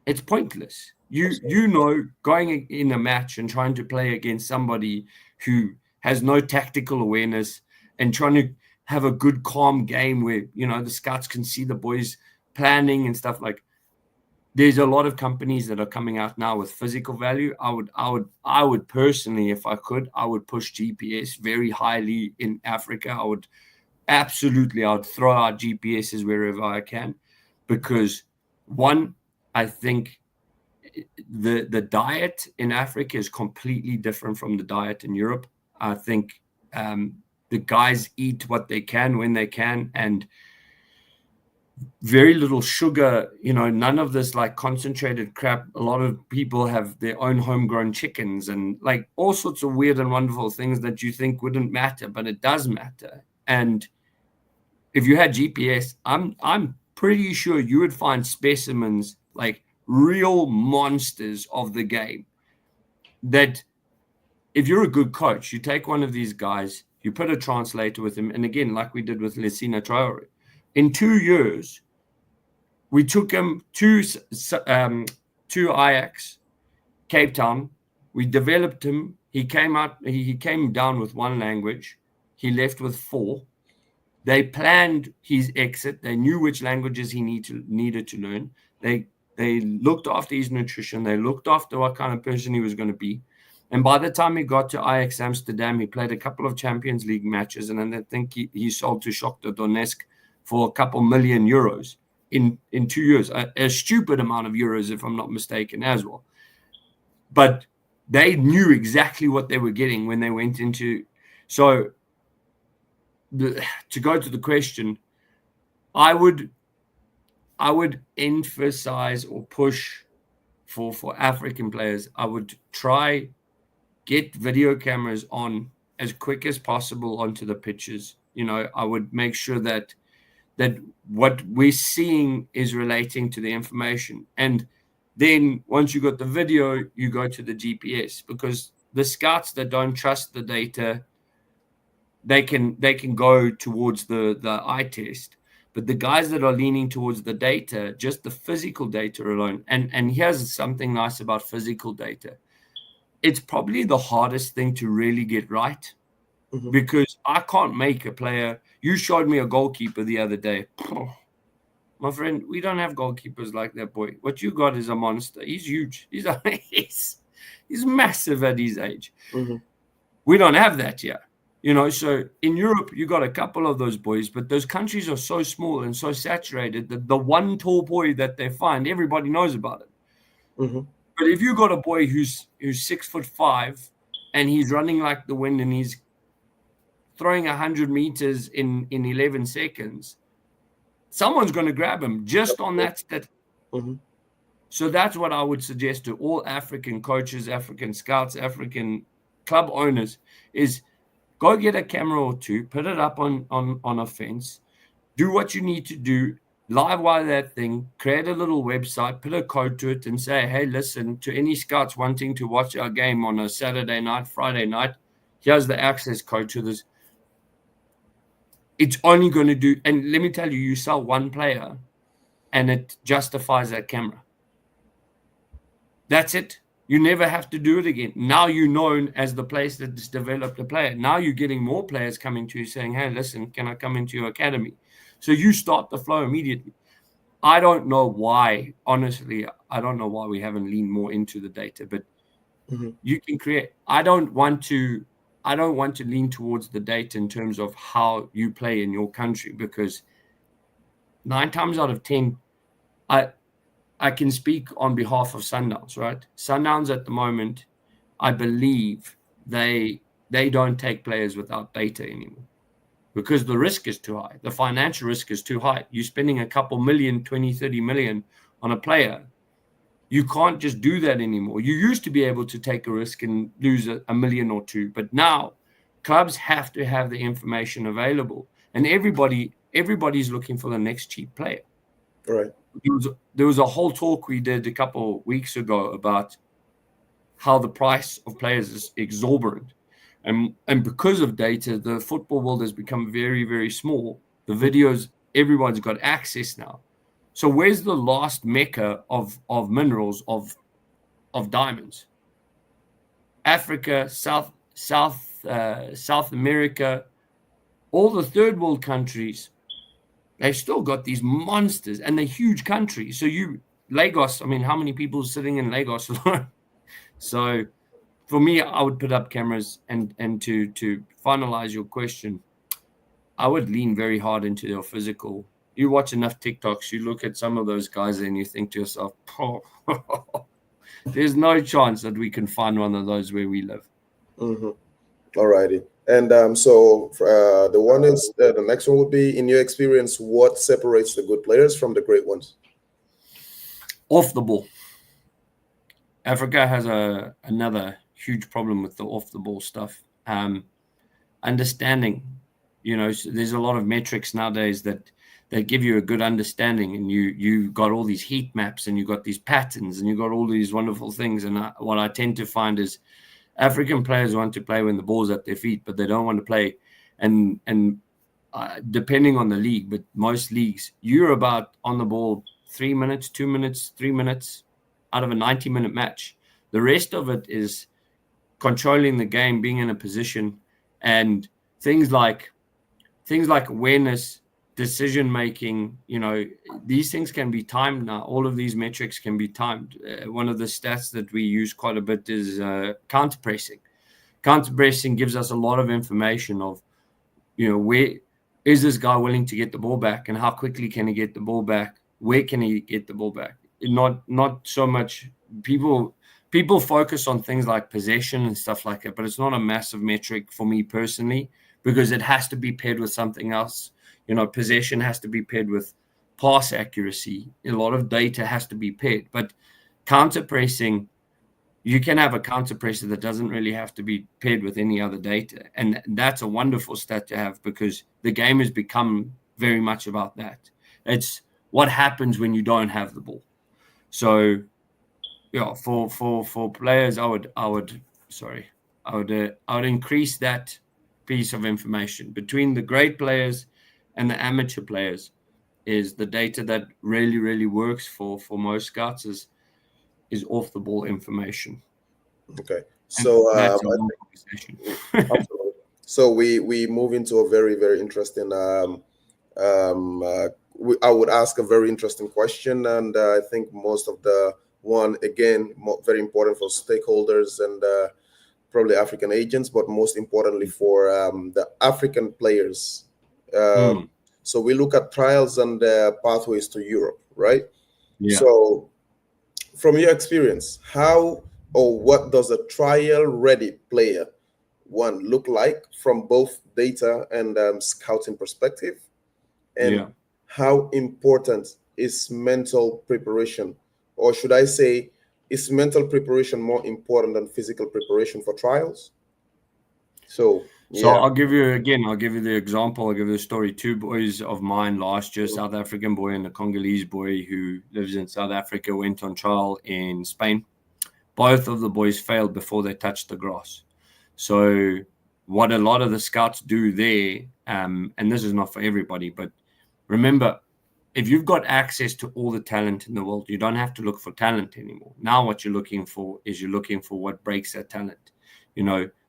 It's pointless. Going in a match and trying to play against somebody who has no tactical awareness and trying to have a good, calm game where, the scouts can see the boys planning and stuff. Like, there's a lot of companies that are coming out now with physical value. I would personally, if I could, I would push GPS very highly in Africa. I would throw out GPSs wherever I can, because one, I think the diet in Africa is completely different from the diet in Europe. I think the guys eat what they can when they can, and very little sugar, none of this like concentrated crap. A lot of people have their own homegrown chickens and like all sorts of weird and wonderful things that you think wouldn't matter, but it does matter. And if you had GPS, I'm pretty sure you would find specimens, like real monsters of the game, that if you're a good coach, you take one of these guys, you put a translator with him, and again, like we did with Lessina Traore, in 2 years, we took him to Ajax, Cape Town. We developed him. He came out. He came down with 1 language. He left with 4. They planned his exit. They knew which languages he needed to learn. They looked after his nutrition. They looked after what kind of person he was going to be. And by the time he got to Ajax Amsterdam, he played a couple of Champions League matches, and then I think he sold to Shakhtar Donetsk for a couple million euros in 2 years, a stupid amount of euros, if I'm not mistaken, as well. But they knew exactly what they were getting when they went into. So to go to the question, I would emphasize or push for African players. I would try get video cameras on as quick as possible onto the pitches. I would make sure that what we're seeing is relating to the information. And then once you got the video, you go to the GPS, because the scouts that don't trust the data, they can go towards the eye test. But the guys that are leaning towards the data, just the physical data alone, and here's something nice about physical data. It's probably the hardest thing to really get right, because I can't make a player. You showed me a goalkeeper the other day. My friend, we don't have goalkeepers like that, boy. What you got is a monster. He's huge. He's massive at his age. We don't have that yet. So in Europe, you got a couple of those boys, but those countries are so small and so saturated that the one tall boy that they find, everybody knows about it. But if you got a boy who's 6'5" and he's running like the wind and he's throwing 100 meters in 11 seconds, someone's going to grab him just on that. So that's what I would suggest to all African coaches, African scouts, African club owners, is go get a camera or 2, put it up on a fence, do what you need to do, live wire that thing, create a little website, put a code to it, and say, hey, listen, to any scouts wanting to watch our game on a Saturday night, Friday night, here's the access code to this. It's only going to do, and let me tell you, you sell 1 player and it justifies that camera. That's it. You never have to do it again. Now you're known as the place that's developed a player. Now you're getting more players coming to you saying, hey, listen, can I come into your academy? So you start the flow immediately. I don't know why, honestly, I don't know why we haven't leaned more into the data, but you can create. I don't want to lean towards the data in terms of how you play in your country, because 9 times out of 10, I can speak on behalf of Sundowns, right? Sundowns at the moment, I believe they don't take players without data anymore, because the risk is too high. The financial risk is too high. You're spending a couple million, 20, 30 million on a player. You can't just do that anymore. You used to be able to take a risk and lose a million or two, but now clubs have to have the information available, and everybody's looking for the next cheap player. Right. There was a whole talk we did a couple of weeks ago about how the price of players is exorbitant. And because of data, the football world has become very, very small. The videos, everyone's got access now. So where's the last mecca of minerals, of diamonds? Africa, South America, all the third world countries, they've still got these monsters, and they're huge countries. So Lagos, I mean, how many people are sitting in Lagos alone? So for me, I would put up cameras, and to finalize your question, I would lean very hard into their physical. You watch enough TikToks, you look at some of those guys, and you think to yourself, oh, there's no chance that we can find one of those where we live. All righty. And so the next one would be, in your experience, what separates the good players from the great ones? Off the ball. Africa has another huge problem with the off the ball stuff. Understanding, so there's a lot of metrics nowadays that give you a good understanding, and you got all these heat maps, and you got these patterns, and you got all these wonderful things. And what I tend to find is African players want to play when the ball's at their feet, but they don't want to play. And depending on the league, but most leagues, you're about on the ball 3 minutes, 2 minutes, 3 minutes out of a 90-minute match. The rest of it is controlling the game, being in a position, and things like awareness, decision making. These things can be timed now. All of these metrics can be timed. One of the stats that we use quite a bit is counter pressing. Counter pressing gives us a lot of information of, where is this guy willing to get the ball back, and how quickly can he get the ball back? Where can he get the ball back? Not so much people focus on things like possession and stuff like that, but it's not a massive metric for me personally, because it has to be paired with something else. Possession has to be paired with pass accuracy. A lot of data has to be paired. But counter pressing, you can have a counter presser that doesn't really have to be paired with any other data. And that's a wonderful stat to have, because the game has become very much about that. It's what happens when you don't have the ball. So, for players, I would increase that piece of information between the great players and the amateur players. Is the data that really, really works for most scouts is off the ball information. Okay, so that's a long conversation. Absolutely. So we move into a very, very interesting. I would ask a very interesting question, and I think most of the one, again, very important for stakeholders and probably African agents, but most importantly for the African players. So we look at trials and pathways to Europe, right? Yeah. So from your experience, how or what does a trial-ready player one look like from both data and scouting perspective? And how important is mental preparation? Or should I say, is mental preparation more important than physical preparation for trials? So I'll give you the example. I'll give you the story. 2 boys of mine last year, South African boy and a Congolese boy who lives in South Africa, went on trial in Spain. Both of the boys failed before they touched the grass. So what a lot of the scouts do there, and this is not for everybody, but remember, if you've got access to all the talent in the world, you don't have to look for talent anymore. Now what you're looking for is what breaks that talent.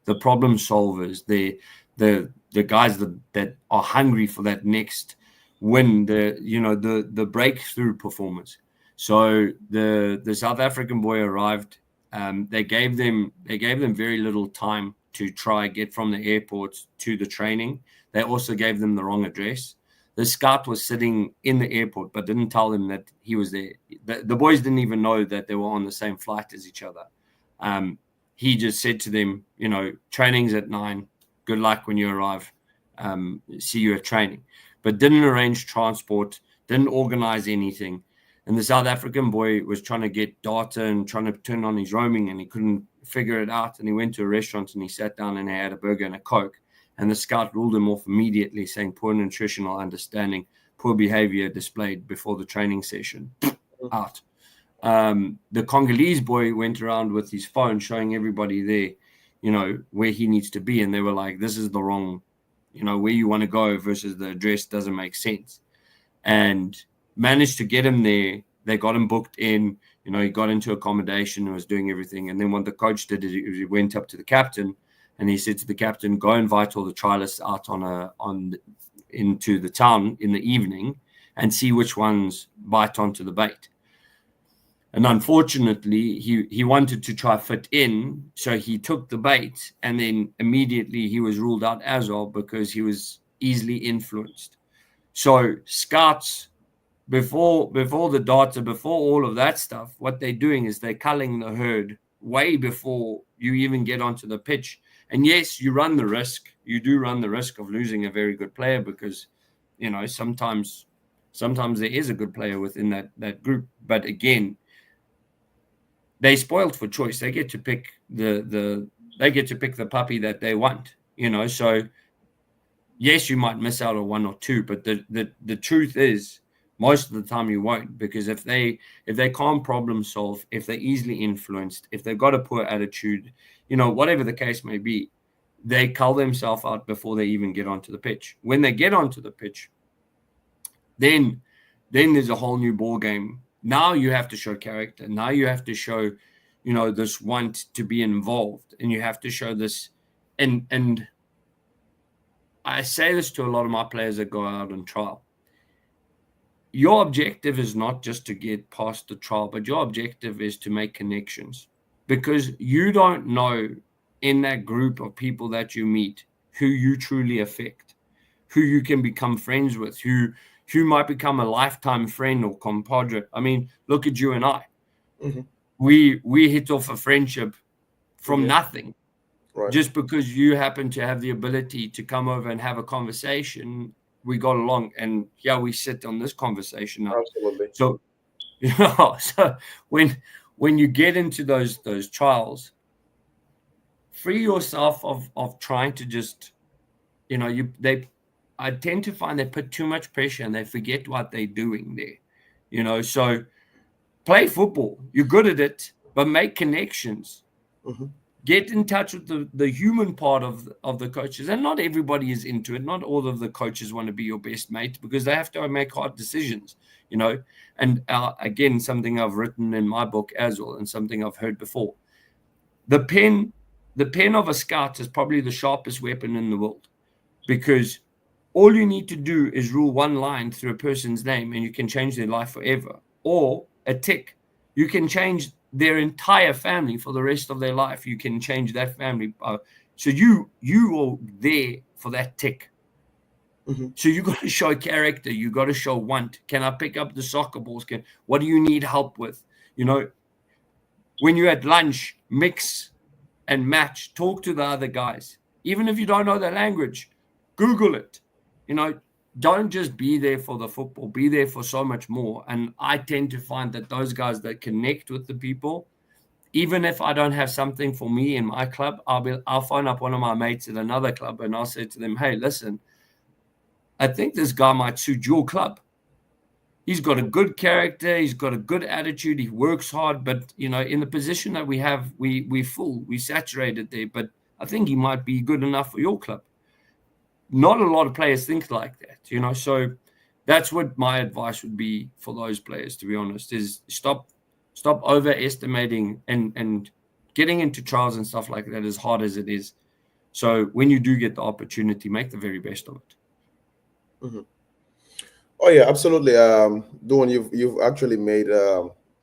The problem solvers, the guys that are hungry for that next win the breakthrough performers. So the South African boy arrived. They gave them very little time to try get from the airport to the training. They also gave them the wrong address. The scout was sitting in the airport, but didn't tell them that he was there. The boys didn't even know that they were on the same flight as each other. He just said to them, training's at 9. Good luck when you arrive. See you at training. But didn't arrange transport, didn't organize anything. And the South African boy was trying to get data and trying to turn on his roaming, and he couldn't figure it out. And he went to a restaurant and he sat down and he had a burger and a Coke. And the scout ruled him off immediately, saying poor nutritional understanding, poor behavior displayed before the training session. Out. The Congolese boy went around with his phone showing everybody there, where he needs to be. And they were like, this is the wrong, where you want to go versus the address doesn't make sense. And managed to get him there. They got him booked in. He got into accommodation and was doing everything. And then what the coach did is he went up to the captain and he said to the captain, go invite all the trialists out into the town in the evening and see which ones bite onto the bait. And unfortunately, he wanted to try fit in, so he took the bait, and then immediately he was ruled out as well because he was easily influenced. So scouts, before the data, before all of that stuff, what they're doing is they're culling the herd way before you even get onto the pitch. And yes, you do run the risk of losing a very good player because, sometimes there is a good player within that group. But again, they spoiled for choice. They get to pick the puppy that they want, So yes, you might miss out on one or two, but the truth is most of the time you won't, because if they can't problem solve, if they're easily influenced, if they've got a poor attitude, whatever the case may be, they cull themselves out before they even get onto the pitch. When they get onto the pitch, then there's a whole new ball game. Now you have to show character. Now you have to show, this want to be involved, and you have to show this. And I say this to a lot of my players that go out on trial. Your objective is not just to get past the trial, but your objective is to make connections, because you don't know in that group of people that you meet who you truly affect, who you can become friends with, who might become a lifetime friend or compadre. I mean, look at you and I. Mm-hmm. We hit off a friendship from nothing. Right. Just because you happen to have the ability to come over and have a conversation, we got along, and we sit on this conversation now. Absolutely. So, so when you get into those trials, free yourself of trying to just, I tend to find they put too much pressure and they forget what they're doing there, so play football. You're good at it, but make connections. Mm-hmm. Get in touch with the human part of the coaches. And not everybody is into it. Not all of the coaches want to be your best mate, because they have to make hard decisions, And again, something I've written in my book as well, and something I've heard before. The pen of a scout is probably the sharpest weapon in the world, because all you need to do is rule one line through a person's name and you can change their life forever. Or a tick. You can change their entire family for the rest of their life. You can change that family. So you are there for that tick. Mm-hmm. So you got to show character. You got to show want. Can I pick up the soccer balls? What do you need help with? When you're at lunch, mix and match. Talk to the other guys. Even if you don't know the language, Google it. Don't just be there for the football. Be there for so much more. And I tend to find that those guys that connect with the people, even if I don't have something for me in my club, I'll phone up one of my mates at another club and I'll say to them, hey, listen, I think this guy might suit your club. He's got a good character. He's got a good attitude. He works hard. But, in the position that we have, we're full. We're saturated there. But I think he might be good enough for your club. Not a lot of players think like that, So that's what my advice would be for those players, to be honest, is stop overestimating and getting into trials and stuff like that, as hard as it is. So when you do get the opportunity, make the very best of it. Mm-hmm. Oh yeah, absolutely. Duan, you've actually made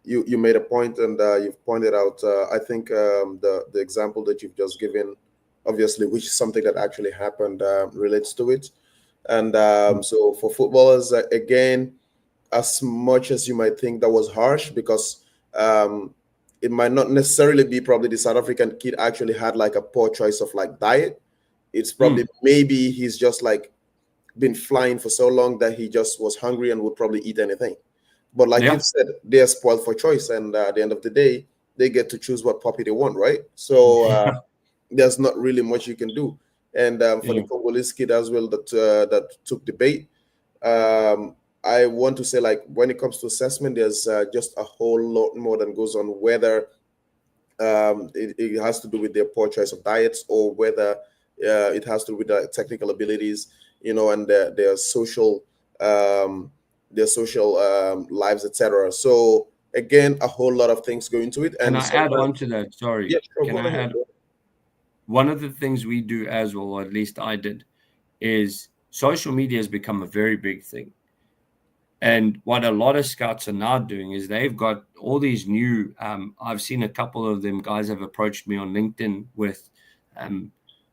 you made a point, and you've pointed out. I think the example that you've just given, obviously, which is something that actually happened, relates to it. And so for footballers, again, as much as you might think that was harsh, because um, it might not necessarily be probably the South African kid actually had like a poor choice of like diet. It's probably Mm. maybe he's just like been flying for so long that he just was hungry and would probably eat anything. But like Yeah. you've said, they're spoiled for choice, and at the end of the day, they get to choose what puppy they want, right? So there's not really much you can do. And for the Yeah. Congolese kid as well that took the bait, um, I want to say like when it comes to assessment, there's just a whole lot more than goes on whether it has to do with their poor choice of diets or whether it has to do with their technical abilities, and um, their social lives, etc. So again, a whole lot of things go into it, Can and I add sometimes, on to that? yeah, Sorry. sure, Can go I ahead. add? One of the things we do as well, or at least I did, is social media has become a very big thing. And what a lot of scouts are now doing is they've got all these new. I've seen a couple of them guys have approached me on LinkedIn with.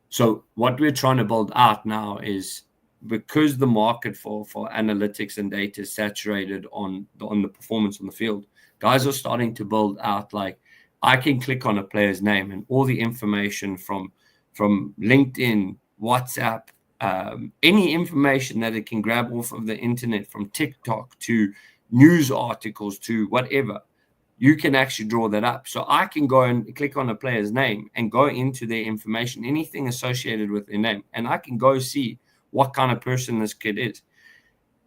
So what we're trying to build out now is because the market for analytics and data is saturated on the performance on the field. Guys are starting to build out like I can click on a player's name and all the information from LinkedIn, WhatsApp, any information that it can grab off of the internet, from TikTok to news articles to whatever, you can actually draw that up. So I can go and click on a player's name and go into their information, anything associated with their name, and I can go see what kind of person this kid is.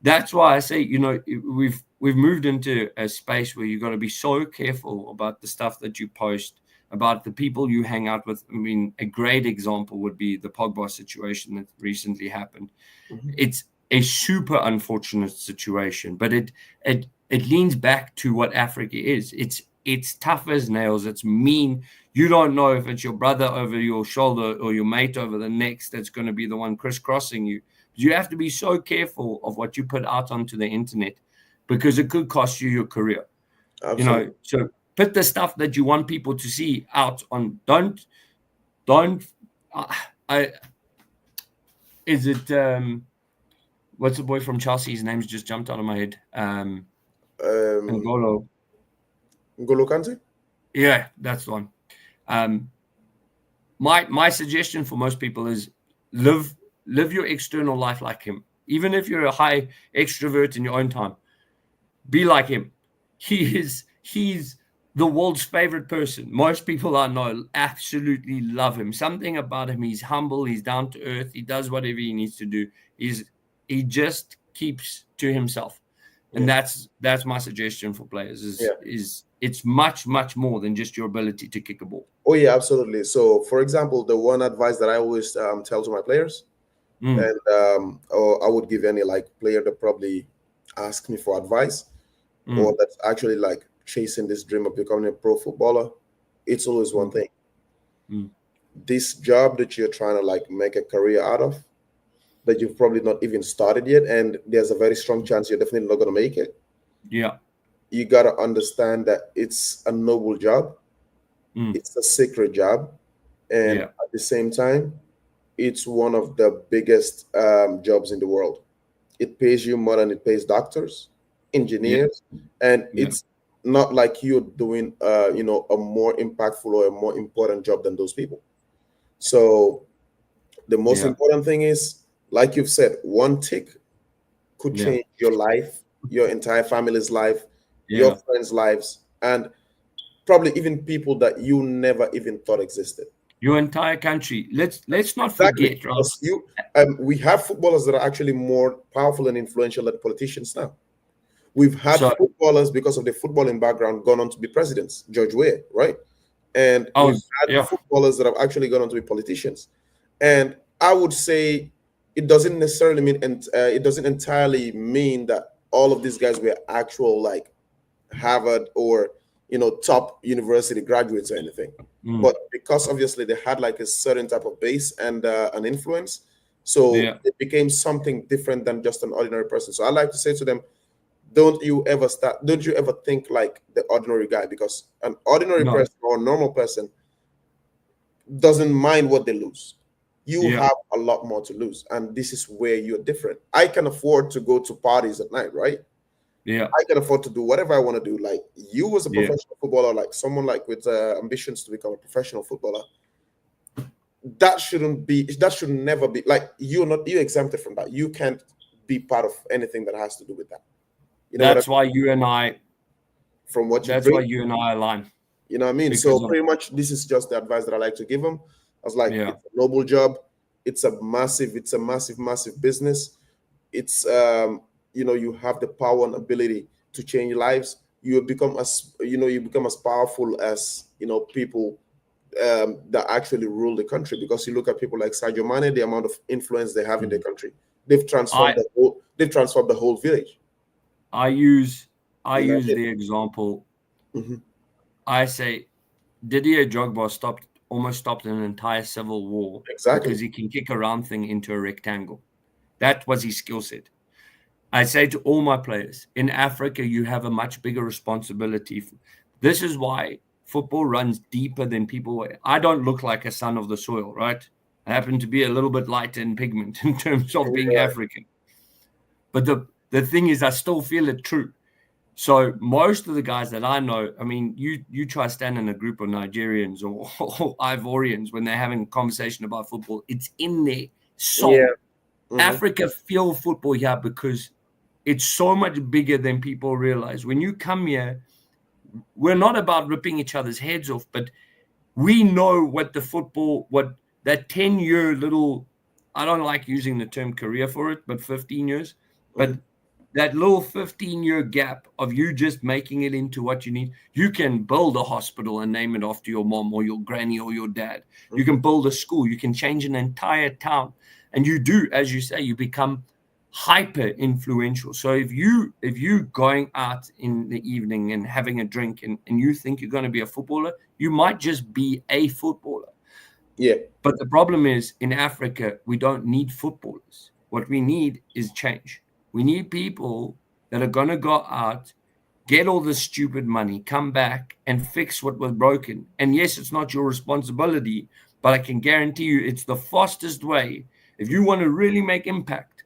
That's why I say, we've moved into a space where you've got to be so careful about the stuff that you post, about the people you hang out with. I mean, a great example would be the Pogba situation that recently happened. Mhm. It's a super unfortunate situation, but it leans back to what Africa is. It's tough as nails. It's mean. You don't know if it's your brother over your shoulder or your mate over the next that's going to be the one crisscrossing you. You have to be so careful of what you put out onto the internet because it could cost you your career. Absolutely. So put the stuff that you want people to see out on. Don't. I is it what's the boy from Chelsea? His name's just jumped out of my head. Um, Ngolo. N'Golo Kante? Yeah, that's the one. Um, my suggestion for most people is live live your external life like him. Even if you're a high extrovert in your own time, be like him. He's the world's favorite person. Most people I know absolutely love him. Something about him. He's humble. He's down to earth. He does whatever he needs to do. He just keeps to himself. And Yeah, that's my suggestion for players yeah. is it's much more than just your ability to kick a ball. Oh yeah, absolutely. So for example, the one advice that I always tell to my players, Mm, and or I would give any like player that probably ask me for advice, or mm, that's actually like chasing this dream of becoming a pro footballer, it's always one mm, thing. mm. This job that you're trying to like make a career out of, that you've probably not even started yet, and there's a very strong chance you're definitely not going to make it. Yeah. You got to understand that it's a noble job, Mm, it's a sacred job, and yeah. at the same time, it's one of the biggest jobs in the world. It pays you more than it pays doctors, Yeah. engineers, and Yeah. it's not like you're doing, a more impactful or a more important job than those people. So the most Yeah. important thing is, like you've said, one tick could Yeah. change your life, your entire family's life, your Yeah. friends' lives, and probably even people that you never even thought existed. Your entire country. Let's not Exactly, forget, right? because we have footballers that are actually more powerful and influential than politicians now. We've had So footballers because of their footballing background gone on to be presidents, George Weah, right? And I we've was had yeah. footballers that have actually gone on to be politicians. And I would say it doesn't necessarily mean, and it doesn't entirely mean that all of these guys were actual like Harvard or top university graduates or anything. Mm, But because obviously they had like a certain type of base and an influence, So Yeah. it became something different than just an ordinary person. So I like to say to them, don't you ever think like the ordinary guy, because an ordinary No. person or a normal person doesn't mind what they lose. You Yeah. have a lot more to lose, and this is where you're different. I can afford to go to parties at night, right? Yeah. I can afford to do whatever I want to do. Like you, as a Yeah. professional footballer, like someone like with ambitions to become a professional footballer, that should never be like you're exempted from that. You can't be part of anything that has to do with that. You know what I That's mean? why you and I. From what you That's why bring, you and I align you know what I mean? So because of pretty much this is just the advice that I like to give them. I was like, yeah. it's a noble job. It's a massive business. It's you have the power and ability to change lives. You become as powerful as people that actually rule the country, because you look at people like Sadio Mane, the amount of influence they have in the country. I They've transformed the whole village. I use I You know what use I the example. mean? Mhm. I say Didier Drogba almost stopped an entire civil war Exactly. because he can kick a round thing into a rectangle. That was his skill set. I say to all my players, in Africa, you have a much bigger responsibility. This is why football runs deeper than people. I don't look like a son of the soil, right? I happen to be a little bit lighter in pigment in terms of being Right. African. But the thing is, I still feel it true. So most of the guys that I know, I mean, you try stand in a group of Nigerians or Ivorians when they're having a conversation about football, it's in their Yeah. soul. Hmm. Africa feel football here because it's so much bigger than people realize. When you come here, we're not about ripping each other's heads off, but we know what that 10-year little, I don't like using the term career for it, but 15 years, but Hmm. that little 15-year gap of you just making it into what you need. You can build a hospital and name it after your mom or your granny or your dad. You Hmm. can build a school. You can change an entire town. And you do, as you say, you become hyper influential. So if you going out in the evening and having a drink and you think you're going to be a footballer, you might just be a footballer. Yeah. But the problem is in Africa, we don't need footballers. What we need is change. We need people that are going to go out, get all this stupid money, come back and fix what was broken. And yes, it's not your responsibility, but I can guarantee you it's the fastest way. If you want to really make impact,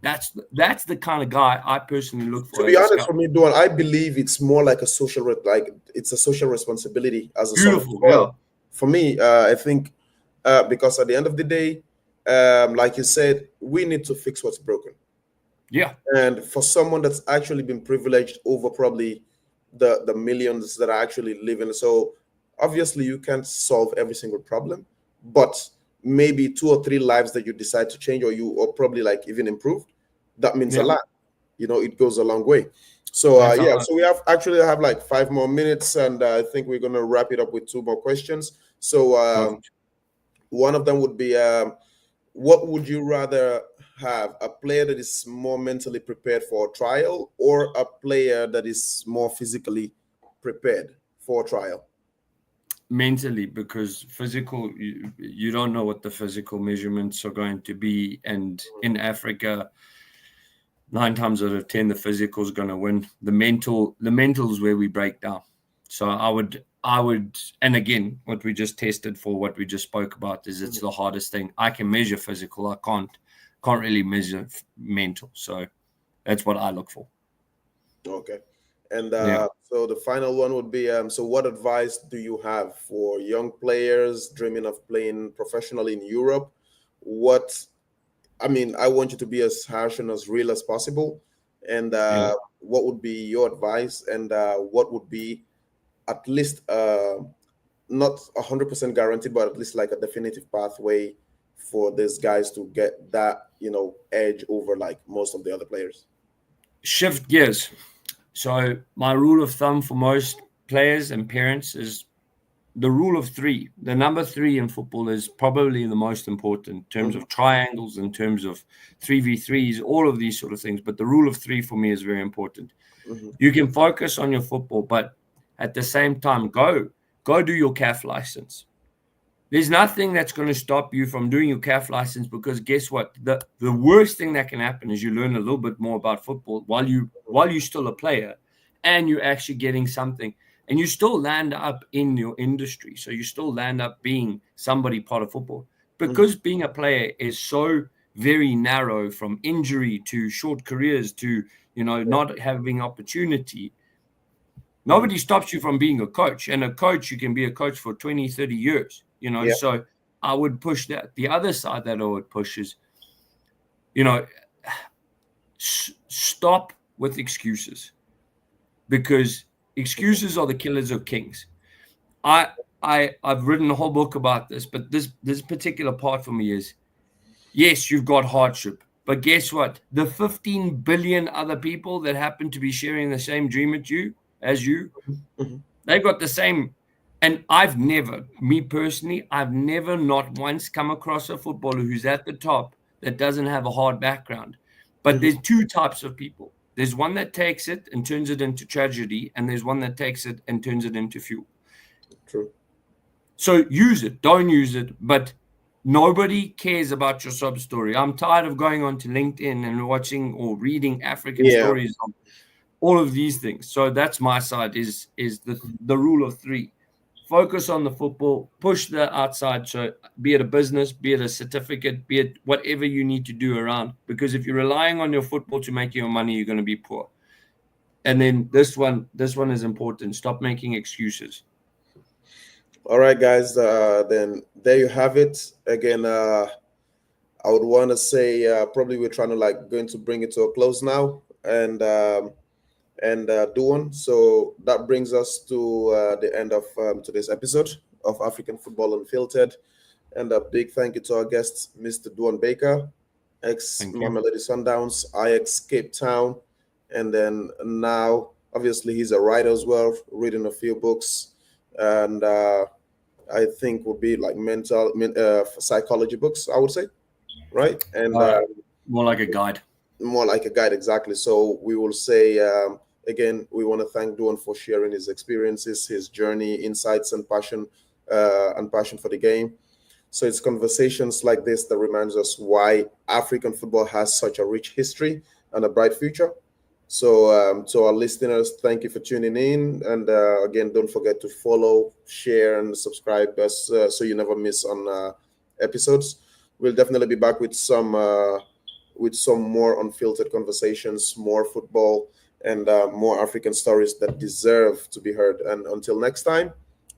that's the kind of guy I personally look To for be as a honest, for scout. me, Duan, I believe it's more like it's a social responsibility as a son of the Beautiful, soil. yeah. For me, I think because at the end of the day, like you said, we need to fix what's broken. Yeah. And for someone that's actually been privileged over probably the millions that are actually living, so obviously you can't solve every single problem, but maybe two or three lives that you decide to change, or probably like even improve, that means a Yeah. lot. It goes a long way. So That's yeah, how so we have like 5 more minutes, and I think we're gonna wrap it up with two more questions. So perfect. one of them would be, what would you rather have, a player that is more mentally prepared for a trial, or a player that is more physically prepared for a trial? Mentally, because physical, you don't know what the physical measurements are going to be. And in Africa, 9 times out of 10, the physical is going to win. The mental is where we break down. So I would, and again, what we just tested for, what we just spoke about, is it's Mhm. the hardest thing. I can measure physical. I can't really measure mental. So that's what I look for. Okay. And Yeah. so the final one would be, so what advice do you have for young players dreaming of playing professionally in Europe? What I mean, I want you to be as harsh and as real as possible. And Yeah. what would be your advice? And what would be at least not 100% guaranteed, but at least like a definitive pathway for these guys to get that edge over like most of the other players? Shift gears. So my rule of thumb for most players and parents is the rule of three. The number three in football is probably the most important in terms Mhm. of triangles, in terms of 3v3s, all of these sort of things. But the rule of three for me is very important. Mhm. You can focus on your football, but at the same time, go do your CAF license. There's nothing that's going to stop you from doing your CAF license, because guess what? The worst thing that can happen is you learn a little bit more about football while you're still a player, and you're actually getting something, and you still land up in your industry. So you still land up being somebody part of football, because being a player is so very narrow, from injury to short careers to not having opportunity. Nobody stops you from being a coach, and a coach, you can be a coach for 20, 30 years, Yeah. So I would push that. The other side that I would push is, stop with excuses, because excuses are the killers of kings. I've written a whole book about this, but this particular part for me is, yes, you've got hardship, but guess what? The 15 billion other people that happen to be sharing the same dream as you, they've got the same. And me personally, I've never not once come across a footballer who's at the top that doesn't have a hard background. But there's two types of people. There's one that takes it and turns it into tragedy, and there's one that takes it and turns it into fuel. True. So use it, don't use it, but nobody cares about your sub story. I'm tired of going onto LinkedIn and watching or reading African stories of all of these things. So that's my side, is the rule of three. Focus on the football, push the outside. So be it a business, be it a certificate, be it whatever you need to do around. Because if you're relying on your football to make your money, you're going to be poor. And then this one is important. Stop making excuses. All right, guys. Then there you have it. Again, I would want to say probably we're trying to going to bring it to a close now, and Duan. So that brings us to the end of today's episode of African Football Unfiltered. And a big thank you to our guest, Mr. Duan Baker, Ex-Mamelodi Sundowns, Ajax Cape Town, and then now obviously he's a writer as well, reading a few books, and I think would be like mental psychology books, I would say, right? And more like a guide. More like a guide, exactly. So we will say again, we want to thank Duan for sharing his experiences, his journey, insights, and passion for the game. So it's conversations like this that reminds us why African football has such a rich history and a bright future. So to our listeners, thank you for tuning in. And again, don't forget to follow, share, and subscribe us so you never miss on episodes. We'll definitely be back with some more unfiltered conversations, more football, and more African stories that deserve to be heard. And until next time,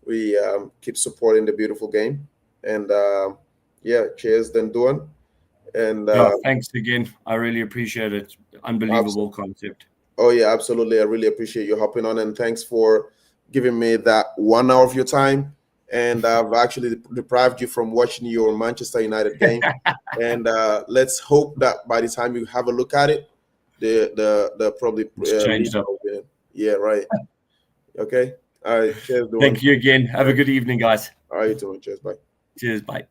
we keep supporting the beautiful game. And cheers, then Duan. And thanks again. I really appreciate it. Unbelievable concept. Oh yeah, absolutely. I really appreciate you hopping on, and thanks for giving me that 1 hour of your time. And I've actually deprived you from watching your Manchester United game. And let's hope that by the time you have a look at it, the probably changed up. Yeah, right. Okay. All right. Cheers, Duan. Thank you again. Have a good evening, guys. All right, you too. Cheers. Bye. Cheers. Bye.